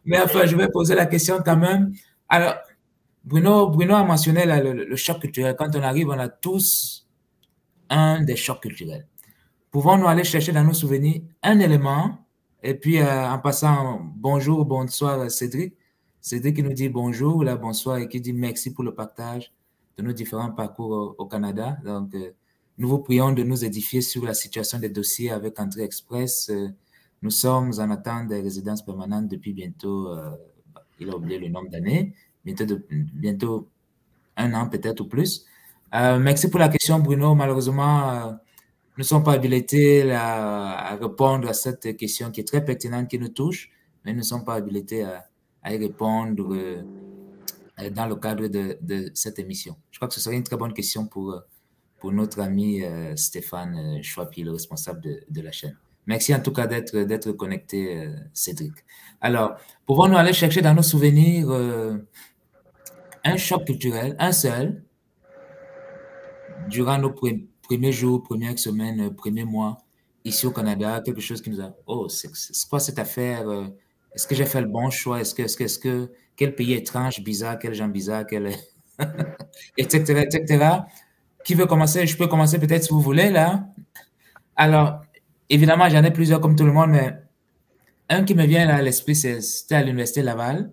Mais enfin, je vais poser la question quand même. Alors, Bruno a mentionné là, le choc culturel. Quand on arrive, on a tous un des chocs culturels. Pouvons-nous aller chercher dans nos souvenirs un élément, et puis en passant bonjour, bonsoir Cédric. Cédric qui nous dit bonjour, là, bonsoir, et qui dit merci pour le partage de nos différents parcours au Canada. Donc, nous vous prions de nous édifier sur la situation des dossiers avec Entrée Express. Nous sommes en attente des résidences permanentes depuis bientôt, il a oublié le nombre d'années, bientôt 1 an peut-être ou plus. Merci pour la question, Bruno. Malheureusement, nous ne sommes pas habilités à répondre à cette question qui est très pertinente, qui nous touche, mais nous ne sommes pas habilités à y répondre dans le cadre de cette émission. Je crois que ce serait une très bonne question pour notre ami Stéphane Chouapi, le responsable de la chaîne. Merci en tout cas d'être connecté, Cédric. Alors, pouvons-nous aller chercher dans nos souvenirs un choc culturel, un seul, durant nos premiers jours, premières semaines, premiers mois, ici au Canada, quelque chose qui nous a... Oh, c'est quoi cette affaire? Est-ce que j'ai fait le bon choix? Est-ce que quel pays étrange, bizarre, quel gens bizarre, etc., etc. Qui veut commencer? Je peux commencer peut-être si vous voulez, là. Alors, évidemment, j'en ai plusieurs comme tout le monde, mais un qui me vient là à l'esprit, c'était à l'Université Laval.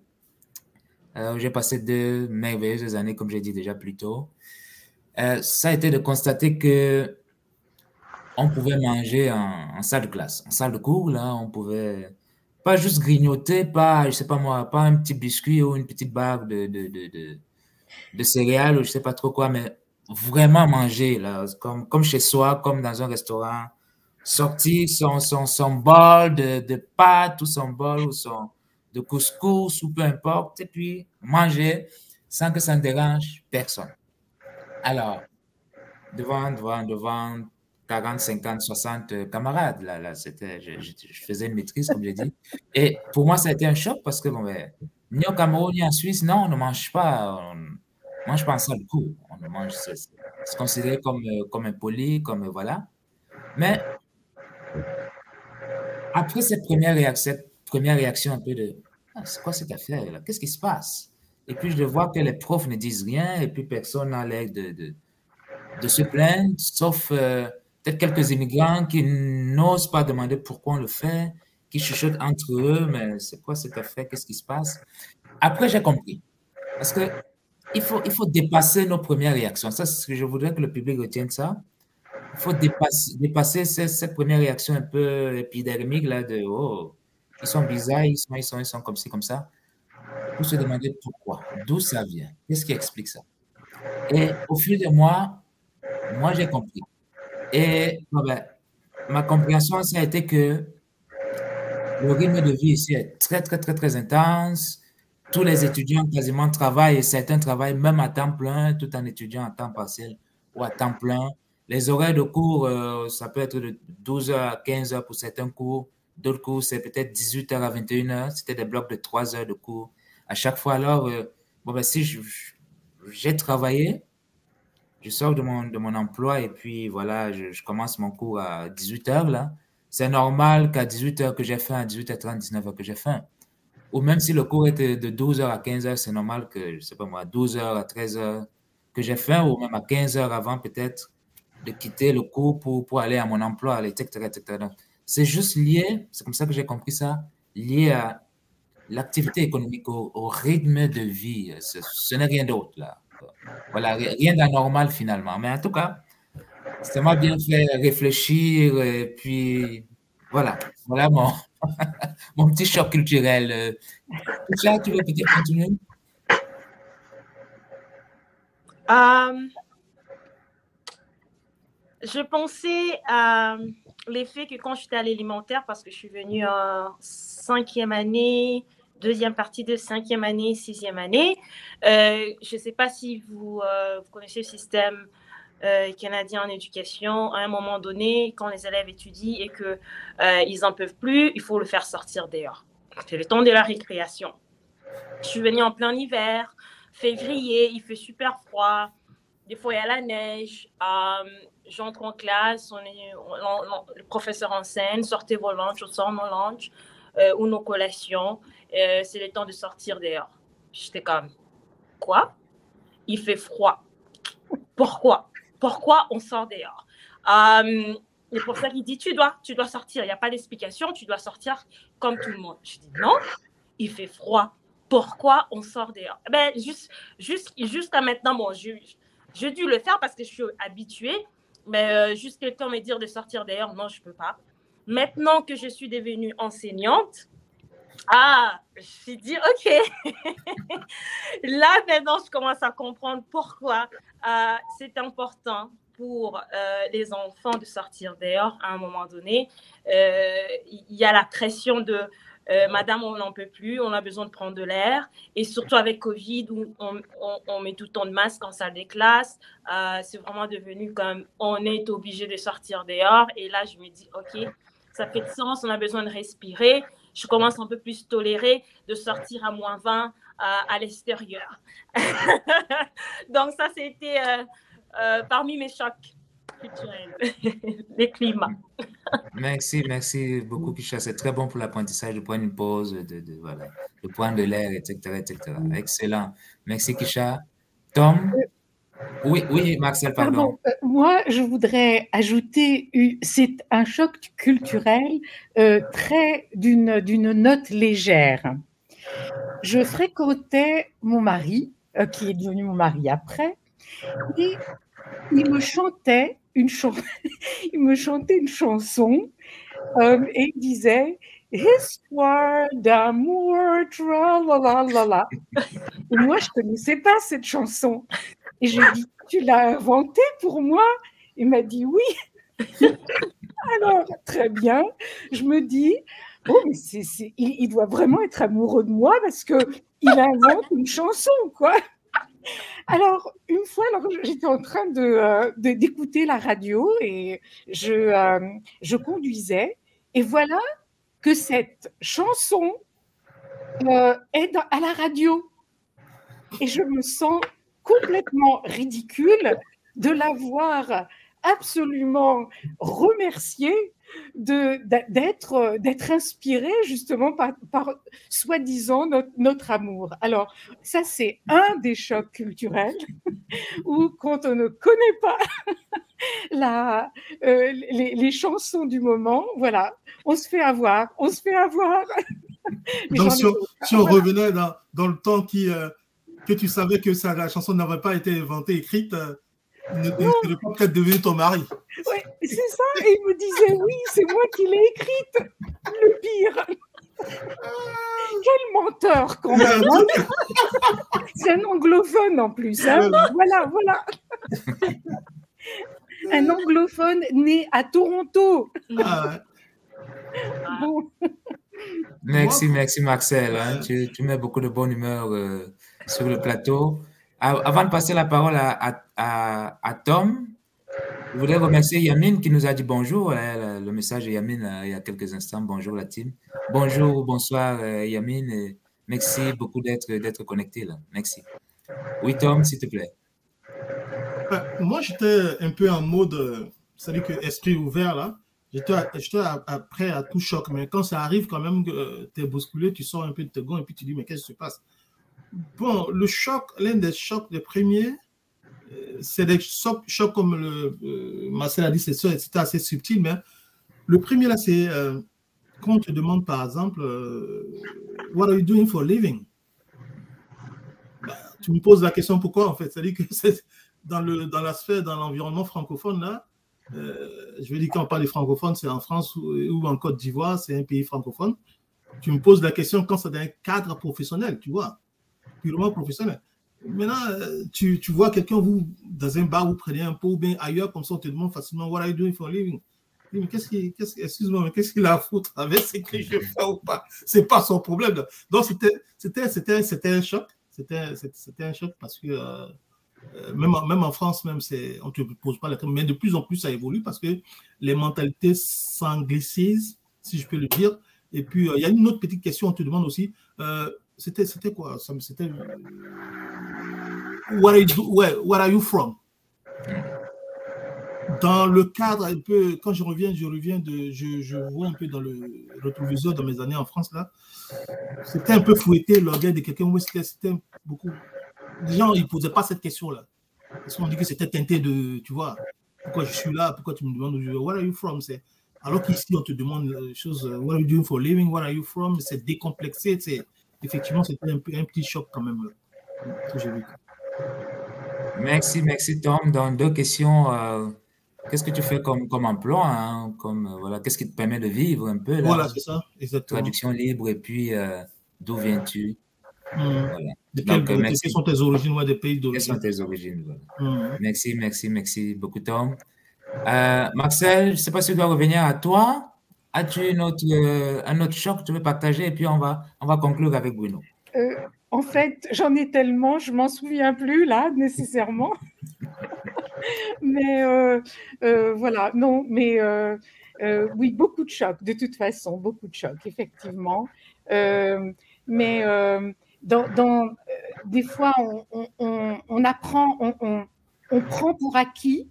J'ai passé 2 merveilleuses années, comme j'ai dit déjà plus tôt. Ça a été de constater que on pouvait manger en salle de classe, en salle de cours, là, on pouvait pas juste grignoter, pas, je sais pas moi, pas un petit biscuit ou une petite barre de céréales ou je sais pas trop quoi, mais vraiment manger, là, comme chez soi, comme dans un restaurant, sortir son bol de pâtes ou son bol ou de couscous ou peu importe, et puis manger sans que ça ne dérange personne. Alors, devant 40, 50, 60 camarades, là c'était, je faisais une maîtrise, comme j'ai dit. Et pour moi, ça a été un choc parce que, bon, ni au Cameroun, ni en Suisse, non, on ne mange pas en salle de cours. On ne mange, c'est considéré comme impoli, comme voilà. Mais après cette première réaction un peu de c'est quoi cette affaire là? Qu'est-ce qui se passe? Et puis je vois que les profs ne disent rien et puis personne n'a l'air de se plaindre, sauf peut-être quelques immigrants qui n'osent pas demander pourquoi on le fait, qui chuchotent entre eux, mais c'est quoi cet affaire, qu'est-ce qui se passe? Après, j'ai compris. Parce que il faut dépasser nos premières réactions. Ça, c'est ce que je voudrais que le public retienne ça. Il faut dépasser cette première réaction un peu épidermique là de oh, ils sont bizarres, ils sont comme ci, comme ça. Pour se demander pourquoi, d'où ça vient, qu'est-ce qui explique ça. Et au fil de moi j'ai compris. Et ma compréhension, ça a été que le rythme de vie ici est très, très, très, très intense. Tous les étudiants quasiment travaillent et certains travaillent même à temps plein, tout en étudiant à temps partiel ou à temps plein. Les horaires de cours, ça peut être de 12h à 15h pour certains cours. D'autres cours, c'est peut-être 18h à 21h. C'était des blocs de 3 heures de cours à chaque fois. Alors, si j'ai travaillé, je sors de mon emploi et puis voilà, je commence mon cours à 18h là. C'est normal qu'à 18h que j'ai faim, à 18h30, 19h que j'ai faim. Ou même si le cours était de 12h à 15h, c'est normal que, je ne sais pas moi, 12h à 13h que j'ai faim, ou même à 15h avant peut-être de quitter le cours pour aller à mon emploi, etc. etc. C'est juste lié, c'est comme ça que j'ai compris ça, lié à l'activité économique, au rythme de vie. Ce n'est rien d'autre là. Voilà, rien d'anormal finalement. Mais en tout cas, ça m'a bien fait réfléchir et puis voilà mon petit choc culturel. Toucha, tu veux peut-être continuer? Je pensais à l'effet que quand j'étais à l'élémentaire, parce que je suis venue en 5e année, deuxième partie de 5e année, 6e année. Je ne sais pas si vous connaissez le système canadien en éducation. À un moment donné, quand les élèves étudient et qu'ils n'en peuvent plus, il faut le faire sortir dehors. C'est le temps de la récréation. Je suis venue en plein hiver, février, il fait super froid. Des fois, il y a la neige. J'entre en classe, le professeur enseigne, sortez vos lunchs, on sort nos lunchs ou nos collations. C'est le temps de sortir dehors. J'étais comme, quoi? Il fait froid. Pourquoi on sort dehors? Le professeur, il dit, tu dois sortir. Il n'y a pas d'explication, tu dois sortir comme tout le monde. Je dis, non, il fait froid. Pourquoi on sort dehors? Ben, jusqu'à maintenant, bon, j'ai dû le faire parce que je suis habituée, mais juste quelqu'un me dire de sortir dehors, non, je ne peux pas. Maintenant que je suis devenue enseignante, je me dis, OK, là, maintenant, je commence à comprendre pourquoi c'est important pour les enfants de sortir dehors à un moment donné. Il y a la pression de madame, on n'en peut plus, on a besoin de prendre de l'air. Et surtout avec Covid, où on met tout le temps de masque en salle de classe, c'est vraiment devenu comme on est obligé de sortir dehors. Et là, je me dis, OK, ça fait de sens, on a besoin de respirer. Je commence un peu plus tolérer de sortir à -20 à l'extérieur. Donc, ça, c'était parmi mes chocs culturels, les climats. Merci beaucoup, Kisha. C'est très bon pour l'apprentissage de prendre une pause, voilà, de prendre de l'air, etc., etc. Excellent. Merci, Kisha. Tom? Oui, Marcel, pardon. Moi, je voudrais ajouter, c'est un choc culturel très d'une note légère. Je fréquentais mon mari, qui est devenu mon mari après, et il me chantait une chanson et il disait « Histoire d'amour, tra-la-la-la-la ». Et moi, je ne connaissais pas cette chanson. Et j'ai dit « Tu l'as inventée pour moi ?» Il m'a dit « Oui ». Alors, très bien. Je me dis « Oh, mais il doit vraiment être amoureux de moi parce qu'il invente une chanson, quoi ». Alors, une fois, j'étais en train d'écouter la radio et je conduisais et voilà que cette chanson est à la radio. Et je me sens complètement ridicule de l'avoir absolument remerciée d'être inspiré justement par soi-disant notre amour. Alors, ça, c'est un des chocs culturels où quand on ne connaît pas les chansons du moment, voilà, on se fait avoir. Donc, si on revenait dans le temps que tu savais que la chanson n'avait pas été inventée, écrite, il ne serait pas peut-être devenu ton mari. Oui, c'est ça. Et il me disait, oui, c'est moi qui l'ai écrite. Le pire. Quel menteur quand même. C'est un anglophone en plus. Hein. Voilà. Un anglophone né à Toronto. Bon. Merci Marcel. Hein. Tu mets beaucoup de bonne humeur sur le plateau. Avant de passer la parole à Tom, je voudrais remercier Yamine qui nous a dit bonjour. Le message de Yamine il y a quelques instants. Bonjour la team. Bonjour, bonsoir Yamine. Et merci beaucoup d'être connecté là. Merci. Oui Tom, s'il te plaît. Moi j'étais un peu en mode, c'est-à-dire que esprit ouvert là. J'étais prêt à tout choc, mais quand ça arrive quand même que tu es bousculé, tu sors un peu de tes gonds et puis tu dis mais qu'est-ce qui se passe? Bon, le choc, l'un des chocs des premiers, c'est des chocs comme Marcel a dit, c'était assez subtil, mais le premier là, c'est quand on te demande par exemple, what are you doing for a living? Tu me poses la question pourquoi en fait, c'est-à-dire que c'est dans la sphère, dans l'environnement francophone là, je veux dire quand on parle des francophones, c'est en France ou en Côte d'Ivoire, c'est un pays francophone. Tu me poses la question quand c'est dans un cadre professionnel, tu vois, purement professionnel. Maintenant, tu vois quelqu'un, vous, dans un bar, vous prenez un pot ou bien ailleurs, comme ça, on te demande facilement, what are you doing for a living? Mais excuse-moi, mais qu'est-ce qu'il a à foutre avec ce que je fais ou pas? C'est pas son problème. Donc, c'était un choc. C'était un choc parce que même en France, même on ne te pose pas la question, mais de plus en plus, ça évolue parce que les mentalités s'anglicisent, si je peux le dire. Et puis, il y a une autre petite question, on te demande aussi, c'était quoi? C'était where are you from? Dans le cadre un peu, quand je vois un peu dans le rétroviseur dans mes années en France là, c'était un peu fouetté l'orgueil de quelqu'un. C'était beaucoup. Les gens, ils ne posaient pas cette question-là. Parce qu'on dit que c'était teinté de, tu vois, pourquoi je suis là, pourquoi tu me demandes, where are you from? Alors qu'ici, on te demande des choses, what are you doing for a living, where are you from? C'est décomplexé. Effectivement, c'était un petit choc quand même que j'ai vécu. Merci Tom. Dans deux questions, qu'est-ce que tu fais comme emploi, hein, voilà, qu'est-ce qui te permet de vivre un peu là? Voilà, c'est ça, exactement. Traduction libre et puis d'où viens-tu? Voilà. Quelles sont tes origines, des pays d'origine? Quelles sont tes origines? Voilà. Merci beaucoup Tom. Marcel, je ne sais pas si tu dois revenir à toi. As-tu un autre choc que tu veux partager et puis on va conclure avec Bruno. En fait, j'en ai tellement, je ne m'en souviens plus là nécessairement. Mais voilà, non, mais oui, beaucoup de chocs, de toute façon, beaucoup de chocs, effectivement. Mais des fois, on apprend, on prend pour acquis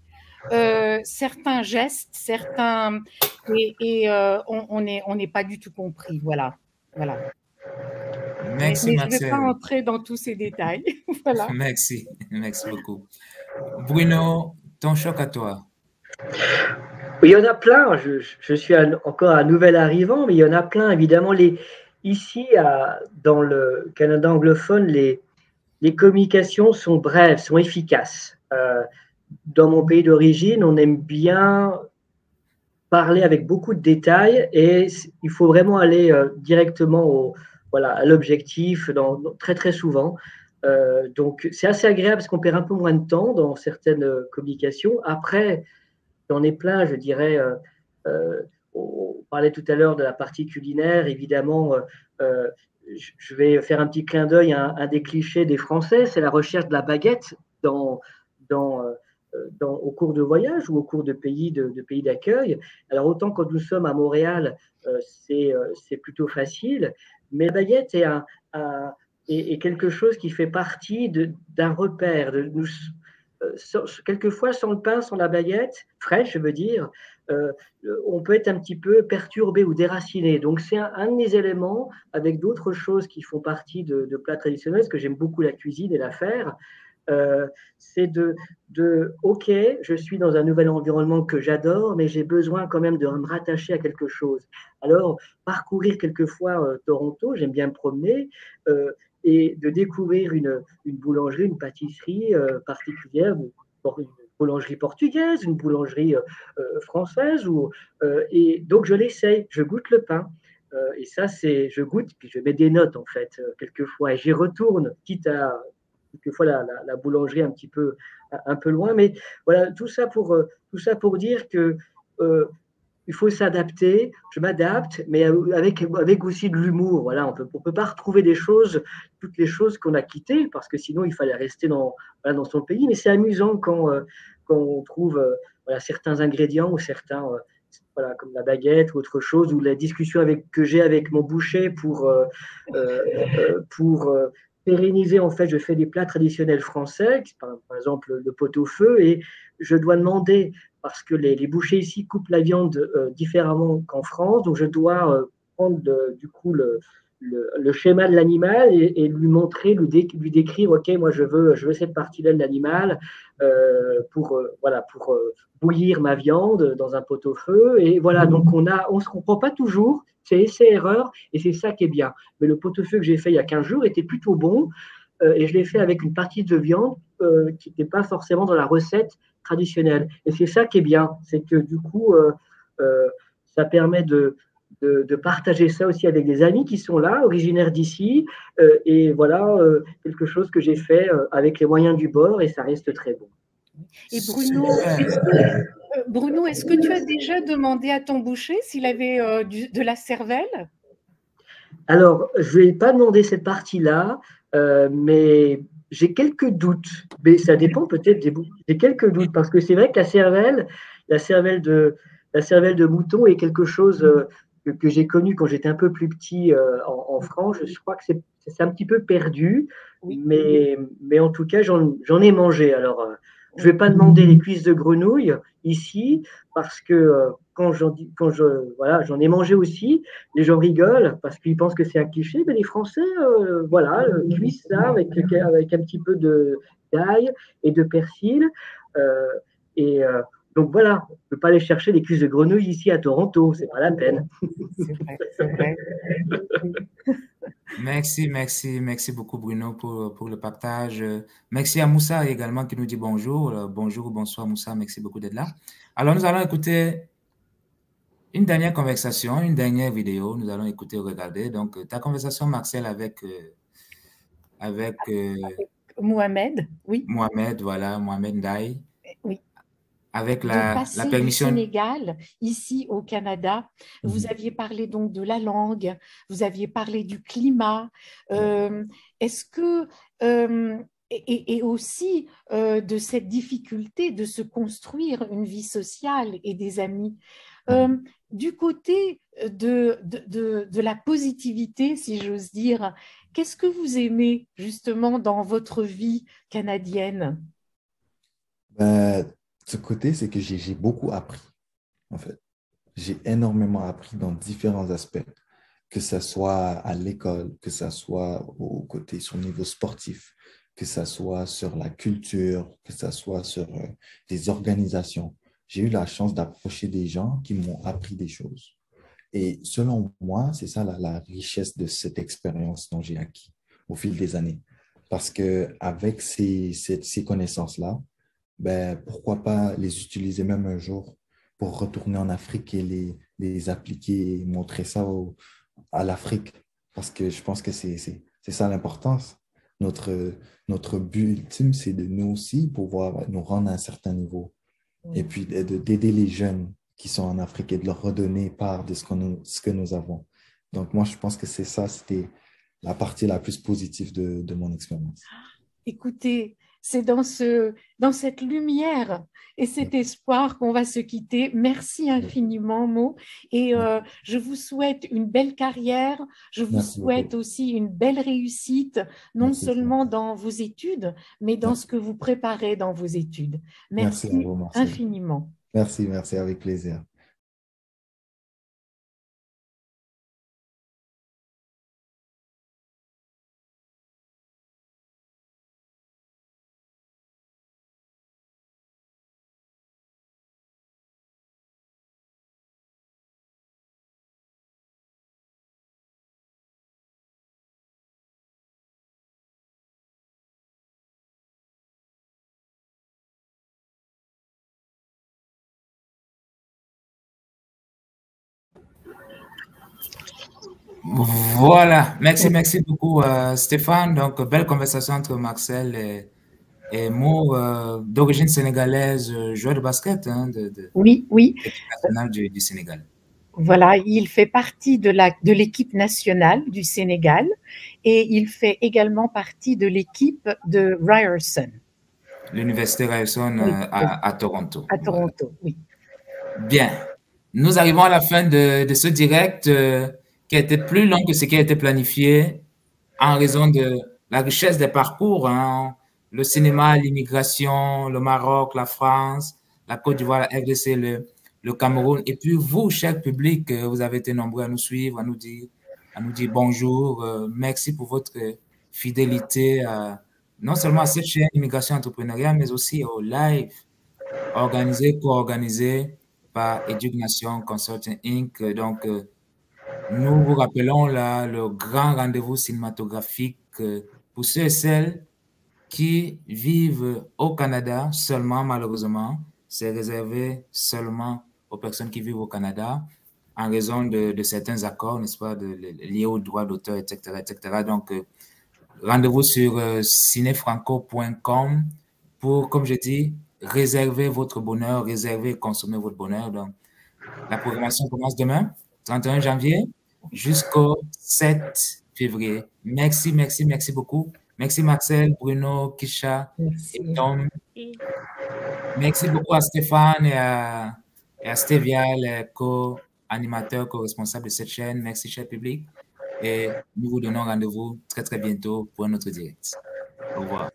certains gestes, certains, et on n'est pas du tout compris, voilà. Merci, mais Marcel. Je ne vais pas entrer dans tous ces détails. Voilà. Merci beaucoup. Bruno, ton choc à toi? Il y en a plein. Je suis encore un nouvel arrivant, mais il y en a plein. Évidemment, ici, dans le Canada anglophone, les communications sont brèves, sont efficaces. Dans mon pays d'origine, on aime bien parler avec beaucoup de détails et il faut vraiment aller directement à l'objectif très très souvent. Donc c'est assez agréable parce qu'on perd un peu moins de temps dans certaines communications. Après, j'en ai plein, je dirais. On parlait tout à l'heure de la partie culinaire, évidemment. Je vais faire un petit clin d'œil à un des clichés des Français, c'est la recherche de la baguette au cours de voyage ou au cours de pays d'accueil. Alors autant quand nous sommes à Montréal, c'est plutôt facile, mais la baguette est quelque chose qui fait partie d'un repère. Quelquefois, sans le pain, sans la baguette, fraîche, je veux dire, on peut être un petit peu perturbé ou déraciné. Donc, c'est un des éléments, avec d'autres choses qui font partie de plats traditionnels, parce que j'aime beaucoup la cuisine et la faire, c'est OK, je suis dans un nouvel environnement que j'adore, mais j'ai besoin quand même de me rattacher à quelque chose. Alors, parcourir quelquefois Toronto, j'aime bien me promener, et de découvrir une boulangerie, une pâtisserie particulière, une boulangerie portugaise, une boulangerie française, et donc je l'essaye, je goûte le pain. Et ça, je goûte, puis je mets des notes en fait, quelquefois, et j'y retourne, quitte à quelquefois la boulangerie un peu loin. Mais voilà, tout ça pour dire que il faut s'adapter. Je m'adapte, mais avec aussi de l'humour. Voilà, on peut pas retrouver toutes les choses qu'on a quittées, parce que sinon il fallait rester dans son pays. Mais c'est amusant quand on trouve certains ingrédients ou certains comme la baguette ou autre chose, ou la discussion que j'ai avec mon boucher pour pérenniser. En fait, je fais des plats traditionnels français, par exemple le pot-au-feu, et je dois demander, parce que les bouchers ici coupent la viande différemment qu'en France, donc je dois prendre du coup le schéma de l'animal et lui montrer, lui décrire, OK, moi je veux cette partie-là de l'animal pour bouillir ma viande dans un pot-au-feu. Et voilà, donc on se comprend pas toujours, c'est essai-erreur, et c'est ça qui est bien. Mais le pot-au-feu que j'ai fait il y a 15 jours était plutôt bon, et je l'ai fait avec une partie de viande qui n'était pas forcément dans la recette traditionnelle. Et c'est ça qui est bien, c'est que du coup, ça permet de partager ça aussi avec des amis qui sont là, originaires d'ici, et voilà, quelque chose que j'ai fait avec les moyens du bord, et ça reste très bon. Et Bruno, est-ce que tu as déjà demandé à ton boucher s'il avait de la cervelle? Alors, je ne vais pas demander cette partie-là, mais j'ai quelques doutes. Mais ça dépend peut-être des bouts. J'ai quelques doutes, parce que c'est vrai que la cervelle de mouton est quelque chose que j'ai connu quand j'étais un peu plus petit en France. Je crois que c'est un petit peu perdu, oui. Mais en tout cas, j'en ai mangé. Alors, je ne vais pas demander les cuisses de grenouille ici, parce que quand j'en ai mangé aussi, les gens rigolent parce qu'ils pensent que c'est un cliché, mais les Français, cuisent ça avec un petit peu d'ail et de persil. Donc voilà, on ne peut pas aller chercher des cuisses de grenouille ici à Toronto, c'est pas la peine. C'est vrai. Merci beaucoup Bruno pour le partage. Merci à Moussa également qui nous dit bonjour. Bonjour ou bonsoir Moussa, merci beaucoup d'être là. Alors nous allons écouter une dernière conversation, une dernière vidéo. Nous allons écouter ou regarder. Donc ta conversation Marcel avec Mohamed, oui. Mohamed Ndaye. Oui. Avec la permission du Sénégal, ici au Canada, vous aviez parlé donc de la langue, vous aviez parlé du climat. Est-ce que et aussi de cette difficulté de se construire une vie sociale et des amis. Du côté de la positivité, si j'ose dire, qu'est-ce que vous aimez justement dans votre vie canadienne? Ce côté, c'est que j'ai beaucoup appris, en fait. J'ai énormément appris dans différents aspects, que ce soit à l'école, que ce soit sur le niveau sportif, que ce soit sur la culture, que ce soit sur des organisations. J'ai eu la chance d'approcher des gens qui m'ont appris des choses. Et selon moi, c'est ça la richesse de cette expérience dont j'ai acquis au fil des années. Parce qu'avec ces connaissances-là, pourquoi pas les utiliser même un jour pour retourner en Afrique et les appliquer et montrer ça à l'Afrique. Parce que je pense que c'est ça l'importance. Notre but ultime, c'est de nous aussi pouvoir nous rendre à un certain niveau. Et puis d'aider les jeunes qui sont en Afrique et de leur redonner part de ce que nous avons. Donc moi, je pense que c'était la partie la plus positive de mon expérience. Écoutez, c'est dans cette lumière et cet espoir qu'on va se quitter. Merci infiniment, Mo. Et je vous souhaite une belle carrière. Je vous souhaite aussi une belle réussite, non seulement dans vos études, mais dans ce que vous préparez dans vos études. Merci à vous, infiniment. Merci, avec plaisir. Voilà, merci beaucoup Stéphane. Donc, belle conversation entre Marcel et Mo, d'origine sénégalaise, joueur de basket de Oui. l'équipe nationale du Sénégal. Voilà, il fait partie de l'équipe nationale du Sénégal et il fait également partie de l'équipe de Ryerson. L'université Ryerson à Toronto. À Toronto, voilà. Oui. Bien. Nous arrivons à la fin de ce direct qui a été plus long que ce qui a été planifié en raison de la richesse des parcours. Hein. Le cinéma, l'immigration, le Maroc, la France, la Côte d'Ivoire, la RDC, le Cameroun. Et puis vous, cher public, vous avez été nombreux à nous suivre, à nous dire bonjour. Merci pour votre fidélité non seulement à cette chaîne Immigration Entrepreneuriat, mais aussi au live organisé, co-organisé par Education Consulting Inc. Donc, nous vous rappelons là le grand rendez-vous cinématographique pour ceux et celles qui vivent au Canada seulement, malheureusement. C'est réservé seulement aux personnes qui vivent au Canada en raison de certains accords, n'est-ce pas, liés aux droits d'auteur, etc., etc. Donc, rendez-vous sur cinefranco.com pour, comme je dis, réserver votre bonheur, réserver et consommer votre bonheur. Donc, la programmation commence demain, 31 janvier, jusqu'au 7 février. Merci beaucoup. Merci Marcel, Bruno, Kisha et Tom. Merci beaucoup à Stéphane et à Stevia, les co-animateurs, co-responsables de cette chaîne. Merci, cher public. Et nous vous donnons rendez-vous très bientôt pour un autre direct. Au revoir.